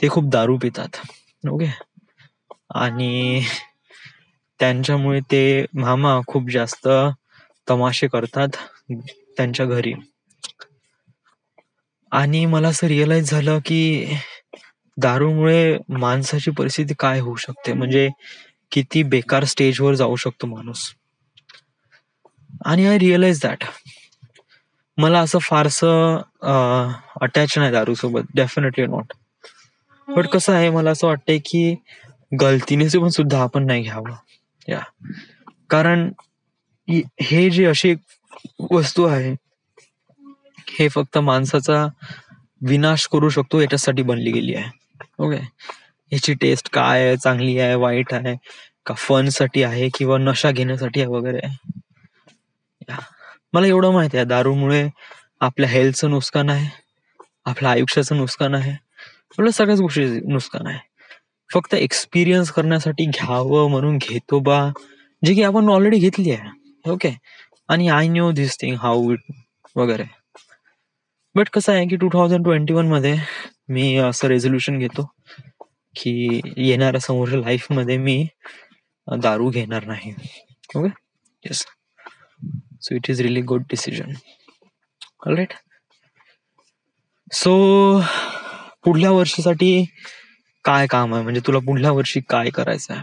ते खूप दारू पितात. ओके. आणि त्यांच्यामुळे ते मामा खूप जास्त तमाशे करतात त्यांच्या घरी. आणि मला असं रिअलाइज झालं की दारूमुळे माणसाची परिस्थिती काय होऊ शकते. म्हणजे किती बेकार स्टेजवर जाऊ शकतो माणूस. आणि आय रिअलाइज दॅट मला असं फारसं अटॅच नाही दारूसोबत. Definitely not. बट कसं आहे मला असं वाटतंय की गलतीने पण सुद्धा आपण नाही घ्यावं. या कारण हे जे अशी वस्तू आहे हे फक्त माणसाचा विनाश करू शकतो याच्यासाठी बनली गेली आहे. ओके. याची टेस्ट काय आहे? चांगली आहे? वाईट आहे? का फन साठी आहे किंवा नशा घेण्यासाठी आहे वगैरे. मला एवढं माहिती आहे दारूमुळे आपल्या हेल्थचं नुकसान आहे, आपल्या आयुष्याचं नुकसान आहे, आपल्या सगळ्याच गोष्टी नुकसान आहे. फक्त एक्सपिरियन्स करण्यासाठी घ्यावं म्हणून घेतो बा, जे की आपण ऑलरेडी घेतली आहे. ओके. आणि I new this thing how it वगैरे. बट कसं आहे की 2021 मध्ये मी असं रेझोल्युशन घेतो की येणाऱ्या समोरच्या लाईफ मध्ये मी दारू घेणार नाही. Okay. Yes. So it is really good decision. All right. So पुढल्या वर्षीसाठी काय काम आहे? म्हणजे तुला पुढल्या वर्षी काय करायचं आहे?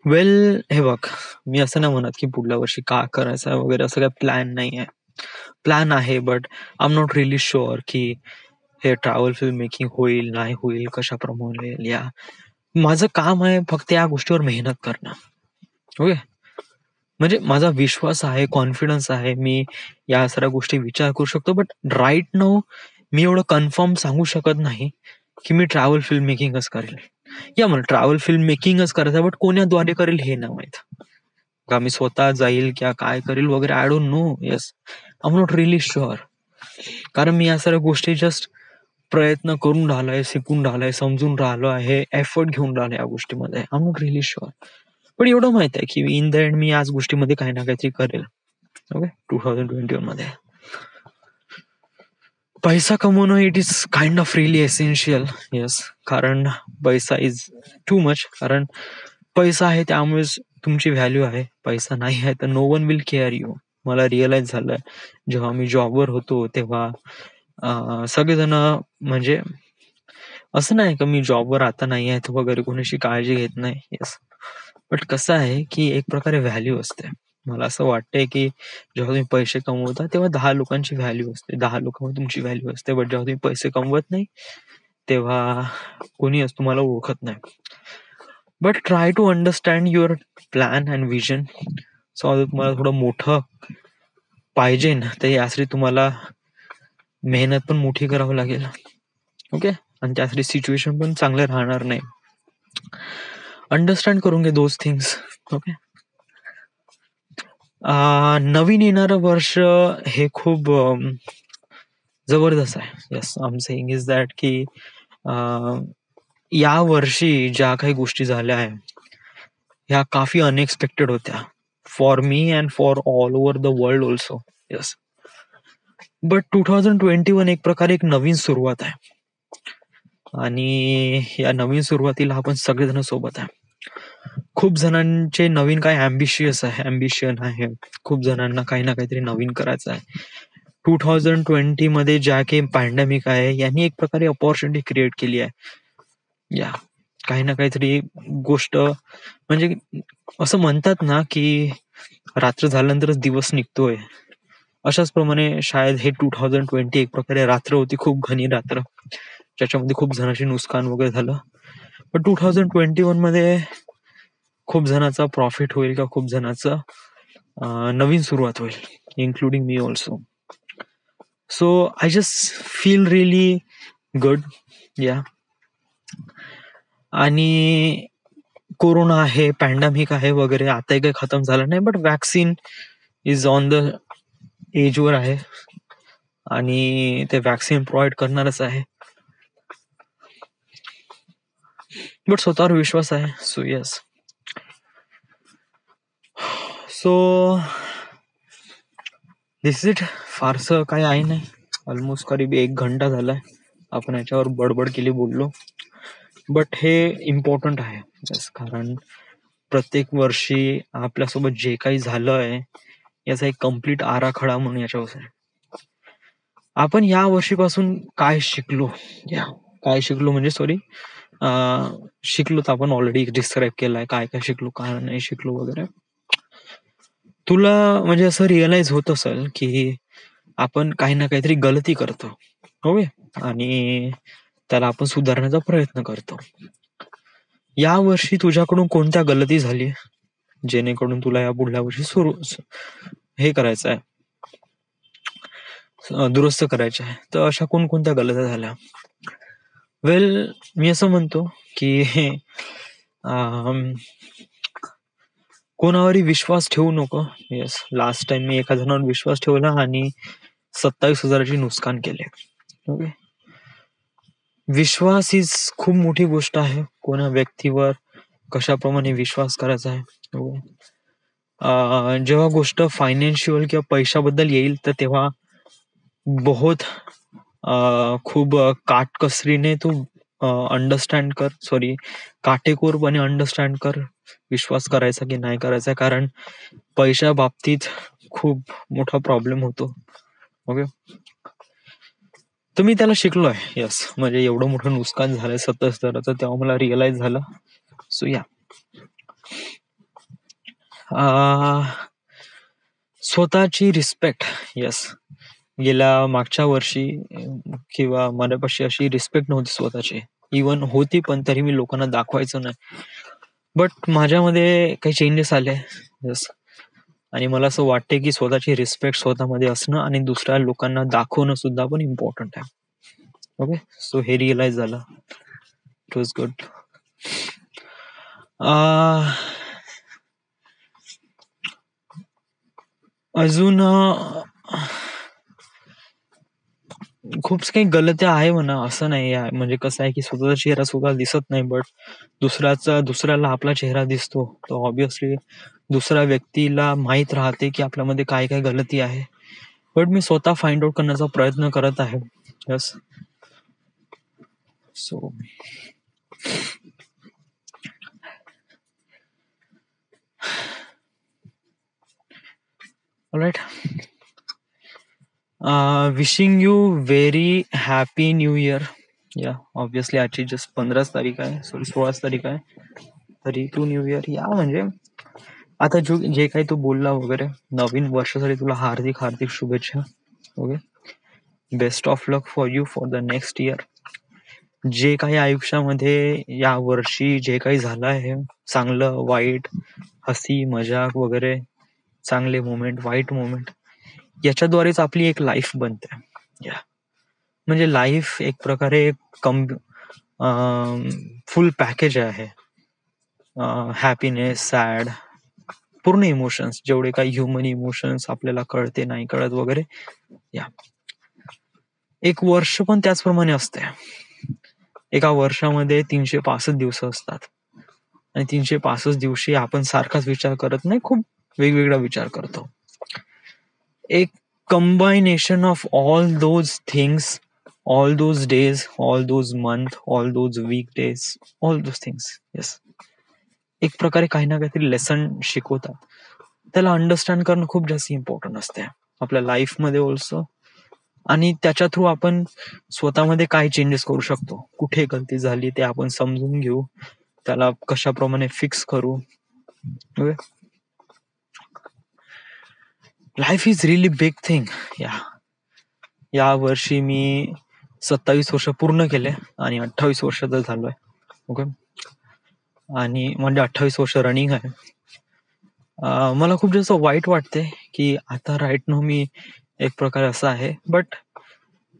वेल हे बघ, मी असं नाही म्हणत की पुढल्या वर्षी काय करायचं आहे वगैरे असं काही प्लॅन नाही आहे. प्लॅन आहे but I am not really sure की हे ट्रॅव्हल फिल्म मेकिंग होईल नाही होईल, कशाप्रमाणे होईल. या माझं काम आहे फक्त या गोष्टीवर मेहनत करणं. ओके. म्हणजे माझा विश्वास आहे, कॉन्फिडन्स आहे, मी या सगळ्या गोष्टी विचार करू शकतो. बट राईट नाऊ मी एवढं कन्फर्म सांगू शकत नाही की मी ट्रॅव्हल फिल्म मेकिंगच करेल. या मला ट्रॅव्हल फिल्म मेकिंगच करायचं बट कोणाद्वारे करेल हे नाही माहित. का मी स्वतः जाईल किंवा काय करेल वगैरे. I don't no. Yes, I am not really sure. कारण मी या सगळ्या गोष्टी जस्ट प्रयत्न करून राहिलोय, शिकून राहिलोय, समजून राहिलो आहे, एफर्ट घेऊन राहिलो या गोष्टीमध्ये. I am not really sure. पण एवढं माहित आहे की इन द एंड मी याच गोष्टीमध्ये काही ना काहीतरी करेल. ओके. 2021 मध्ये पैसा कमवणं it is kind of really essential. Yes. कारण पैसा इज टू मच. कारण पैसा आहे त्यामुळेच तुमची व्हॅल्यू आहे. पैसा नाही आहे तर no one will care you. मला रिअलाइज झालं जेव्हा मी जॉबवर होतो तेव्हा सगळेजण म्हणजे असं नाही का मी जॉबवर आता नाही आहे तर वगैरे कोणाशी काळजी घेत नाही. येस. बट कसं आहे की एक प्रकारे व्हॅल्यू असते. मला असं वाटतंय की जेव्हा तुम्ही पैसे कमवता तेव्हा 10 लोकांची व्हॅल्यू असते. 10 लोकांमध्ये तुमची व्हॅल्यू असते. बट जेव्हा तुम्ही पैसे कमवत नाही तेव्हा कोणी तुम्हाला ओळखत नाही. But try to understand your plan and vision. So तुम्हाला थोडं मोठं पाहिजे ना तर यासाठी तुम्हाला मेहनत पण मोठी करावी लागेल. ओके. आणि त्यासाठी सिच्युएशन पण चांगलं राहणार नाही. अंडरस्टँड करून घे दोज थिंग्स. ओके. नवीन येणारं वर्ष हे खूप जबरदस्त आहे. Yes, I am saying is that की या वर्षी ज्या काही गोष्टी झाल्या आहे ह्या काफी अनएक्सपेक्टेड होत्या for me and for all over the world also. Yes. But 2021 एक प्रकारे एक नवीन सुरुवात आहे आणि या नवीन सुरुवातीला आपण सगळेजण सोबत आहे. खूप जणांचे नवीन काय अम्बिशन आहे. खूप जणांना काही ना काहीतरी नवीन करायचं आहे. 2020 मध्ये ज्या काही पॅन्डेमिक आहे यांनी एक प्रकारे अपॉर्च्युनिटी क्रिएट केली आहे. या काही ना काहीतरी गोष्ट म्हणजे असं म्हणतात ना की रात्र झाल्यानंतरच दिवस निघतोय. अशाच प्रमाणे शायद हे 2020 एक प्रकारे रात्र होती, खूप घनी रात्र, ज्याच्यामध्ये खूप जणांची नुकसान वगैरे झालं. पण 2021 मध्ये खूप जणांचा प्रॉफिट होईल किंवा खूप जणांचं नवीन सुरुवात होईल, including me also. So I just feel really good. या आणि कोरोना आहे, पॅन्डेमिक आहे वगैरे, आता काही खतम झालं नाही. But vaccine is on the एजवर आहे आणि ते वॅक्सिन प्रोव्हाइड करणारच आहे. बट स्वतःवर विश्वास आहे. So yes. So this it. फारसं काही आहे नाही. ऑलमोस्ट करीब 1 घंटा झालाय आपण याच्यावर बडबड केली, बोललो. बट हे इम्पॉर्टंट आहे. कारण प्रत्येक वर्षी आपल्यासोबत जे काही झालंय याचा एक कम्प्लीट आराखडा म्हणून याच्यावर आपण या वर्षीपासून काय शिकलो. काय शिकलो म्हणजे शिकलो तर आपण ऑलरेडी डिस्क्राईब केलाय काय काय शिकलो, काय नाही शिकलो वगैरे. तुला म्हणजे असं रिअलाइज होत असेल की आपण काही ना काहीतरी गलती करतो, हो, आणि त्याला आपण सुधारण्याचा प्रयत्न करतो. या वर्षी तुझ्याकडून कोणत्या गलती झाली जेणेकरून तुला या पुढल्या वर्षी हे करायचं आहे, दुरुस्त करायचे आहे, तर अशा कोणत्या गलत्या झाल्या? वेल, मी असं म्हणतो की कोणावरही विश्वास ठेवू नको. येस, लास्ट टाइम मी एका जणावर विश्वास ठेवला आणि 27,000ची नुकसान केले. ओके. विश्वास ही खूप मोठी गोष्ट आहे. कोणा व्यक्तीवर कशाप्रमाणे विश्वास करायचा आहे. जेव्हा गोष्ट फायनान्शियल किंवा पैशाबद्दल येईल तर तेव्हा खूप काटकसरीने तू अंडरस्टँड कर, काटेकोरपणे अंडरस्टँड कर विश्वास करायचा की नाही करायचा. कारण पैशा बाबतीत खूप मोठा प्रॉब्लेम होतो. ओके. तर मी त्याला शिकलोय. यस, म्हणजे एवढं मोठं नुकसान झालंय 27,000चं तेव्हा मला रिअलाइज झालं. सो या, स्वतःची रिस्पेक्ट. येस, गेल्या मागच्या वर्षी किंवा माझ्यापाशी अशी रिस्पेक्ट नव्हती स्वतःची. इवन होती पण तरी मी लोकांना दाखवायचं नाही. बट माझ्यामध्ये काही चेंजेस आले. येस. आणि मला असं वाटते की स्वतःची रिस्पेक्ट स्वतःमध्ये असणं आणि दुसऱ्या लोकांना दाखवणं सुद्धा पण इम्पॉर्टंट आहे. ओके. सो हे रिअलाइज झालं. It was good. अजून खूप काही गलत्या आहे म्हणा, असं नाही आहे. म्हणजे कसं आहे की स्वतःचा चेहरा स्वतःला दिसत नाही, बट दुसऱ्याला आपला चेहरा दिसतो. तर ऑब्विसली दुसऱ्या व्यक्तीला माहित राहते की आपल्यामध्ये काय काय गलती आहे. बट मी स्वतः फाइंड आउट करण्याचा प्रयत्न करत आहे. Yes. So all right. Wishing you very happy new year. या ऑब्विसली आजची जस्ट 15 तारीख आहे, सॉरी 16 तारीख आहे, तरी टू न्यू इयर. या म्हणजे आता जे काही तू बोलला वगैरे, नवीन वर्षासाठी तुला हार्दिक हार्दिक शुभेच्छा. Okay, best of luck for you for the next year. जे काही आयुष्यामध्ये या वर्षी जे काही झालं आहे, चांगलं वाईट, हसी मजाक वगैरे, चांगले मोमेंट वाईट मोमेंट, याच्याद्वारेच आपली एक लाईफ बनते. या म्हणजे लाईफ एक प्रकारे फुल पॅकेज आहे. हॅपीनेस, सॅड, पूर्ण इमोशन्स, जेवढे काही ह्युमन इमोशन्स आपल्याला कळते नाही कळत वगैरे. या एक वर्ष पण त्याचप्रमाणे असते. एका वर्षामध्ये 365 दिवस असतात आणि 365 दिवशी आपण सारखाच विचार करत नाही, खूप वेगवेगळा विचार करतो. एक combination of all those things, all those days, all those month, all those weekdays, all those things. Yes, एक प्रकारे काही ना काहीतरी लेसन शिकवतात. त्याला अंडरस्टँड करणं खूप जास्त इम्पॉर्टंट असते आपल्या लाईफ मध्ये ऑल्सो. आणि त्याच्या थ्रू आपण स्वतःमध्ये काय चेंजेस करू शकतो, कुठे गलती झाली ते आपण समजून घेऊ, त्याला कशाप्रमाणे फिक्स करू. Life is really big thing. या वर्षी मी 27 वर्ष पूर्ण केले आणि 28 वर्षाचा झालोय. ओके, आणि म्हणजे 28 वर्ष रनिंग आहे. मला खूप जास्त वाईट वाटते की आता राईट नाव मी एक प्रकारे असं आहे, बट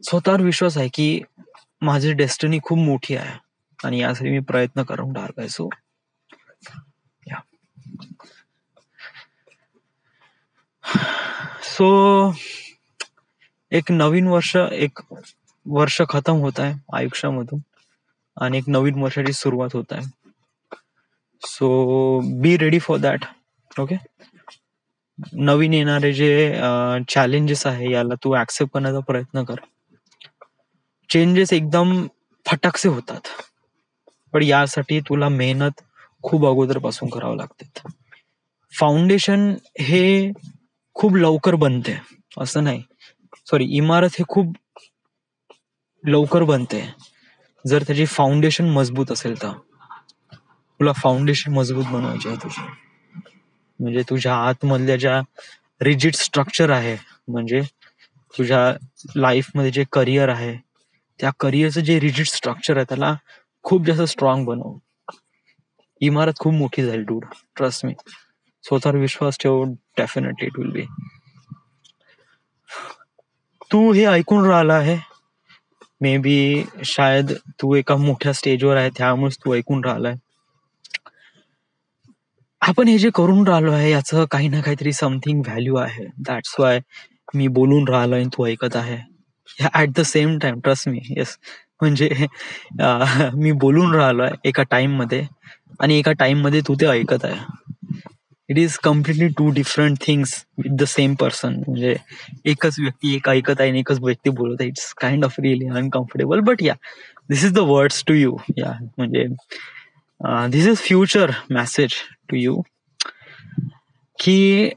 स्वतःवर विश्वास आहे की माझी डेस्टिनी खूप मोठी आहे आणि यासाठी मी प्रयत्न करून राहिलोय. सो एक नवीन वर्ष, एक वर्ष खतम होत आहे आयुष्यामधून आणि एक नवीन वर्षाची सुरुवात होत आहे. So be ready for that. Okay, नवीन येणारे जे चॅलेंजेस आहे याला तू ऍक्सेप्ट करण्याचा प्रयत्न कर. चेंजेस एकदम फटाकसे होतात, पण यासाठी तुला मेहनत खूप अगोदरपासून करावं लागते. फाउंडेशन हे खूप लवकर बनते असं नाही, सॉरी, इमारत हे खूप लवकर बनते जर त्याची फाउंडेशन मजबूत असेल तर. तुला फाउंडेशन मजबूत बनवायची आहे तुझी, म्हणजे तुझ्या आतमधल्या ज्या रिजिड स्ट्रक्चर आहे, म्हणजे तुझ्या लाईफ मध्ये जे करिअर आहे त्या करिअरचं जे रिजिड स्ट्रक्चर आहे त्याला खूप जास्त स्ट्रॉंग बनव. इमारत खूप मोठी जाईल डूड, ट्रस्ट मी. स्वतःवर विश्वास ठेव, डेफिनेटली इट विल बी. तू हे ऐकून राहिला आहे, मे बी शायद तू एका मोठ्या स्टेजवर आहे त्यामुळेच तू ऐकून राहिलाय. आपण हे जे करून राहिलो आहे याचं काही ना काहीतरी समथिंग व्हॅल्यू आहे. दॅट्स वाय मी बोलून राहिलोय आणि तू ऐकत आहे at the same time, trust me. Yes, म्हणजे मी बोलून राहिलोय एका टाइम मध्ये आणि एका टाइम मध्ये तू ते ऐकत आहे. It is completely two different things with the same person. म्हणजे एकच व्यक्ती एक ऐकत आहे आणि एकच व्यक्ती बोलत आहे. It's kind of really uncomfortable, but yeah, this is the words to you. Yeah म्हणजे this is future message to you की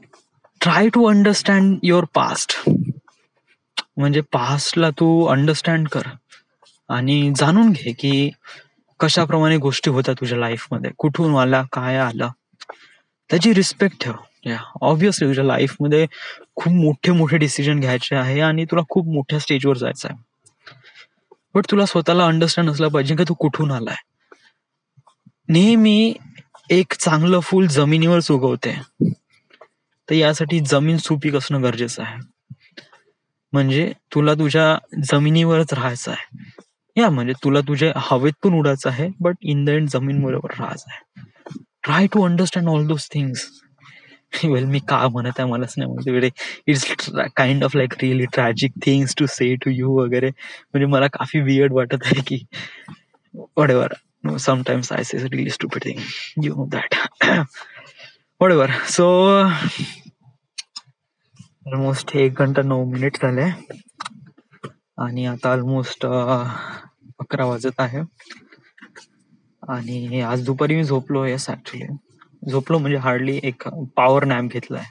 try to understand your past. म्हणजे पास्टला तू अंडरस्टँड कर आणि जाणून घे की कशाप्रमाणे गोष्टी होत्या तुझ्या लाईफमध्ये, कुठून आला, काय आलं, त्याची रिस्पेक्ट ठेव. ऑब्विसली तुझ्या लाईफमध्ये खूप मोठे मोठे डिसिजन घ्यायचे आहे आणि तुला खूप मोठ्या स्टेजवर जायचं आहे, बट तुला स्वतःला अंडरस्टँड असलं पाहिजे की तू कुठून आलाय. नेहमी एक चांगलं फूल जमिनीवर उगवते, तर यासाठी जमीन सुपीक असणं गरजेचं आहे. म्हणजे तुला तुझ्या जमिनीवरच राहायचं आहे. या म्हणजे तुला तुझ्या हवेत पण उडायचं आहे, बट इन द एंड जमीन बरोबर राहायचं आहे. Try to understand all those things. Well, मी का म्हणत आहे मलाच नाही माहिती. It's kind of like really tragic things to say to you वगैरे. म्हणजे मला काफी वियर्ड वाटत आहे की whatever. Sometimes I say really stupid thing. You know that. Whatever. So almost 1 घंटा 9 मिनिट झाले आणि आता ऑलमोस्ट 11 वाजत आहे. आणि आज दुपारी मी झोपलो. येस, ऍक्च्युली झोपलो म्हणजे हार्डली एक पॉवर नॅप घेतलाय.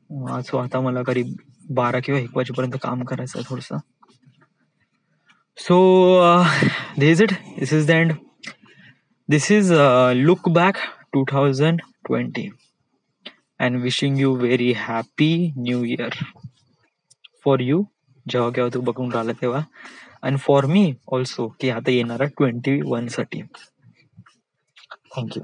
सो आता मला करीब 12 किंवा 1 वाजेपर्यंत काम करायचं आहे थोडंसं. So this it. This is the end. This is look back 2020 and wishing you very happy new year for you, जेव्हा केव्हा तू बघून राहिला तेव्हा, अँड फॉर मी ऑल्सो, की आता येणारा 21 साठी. थँक्यू.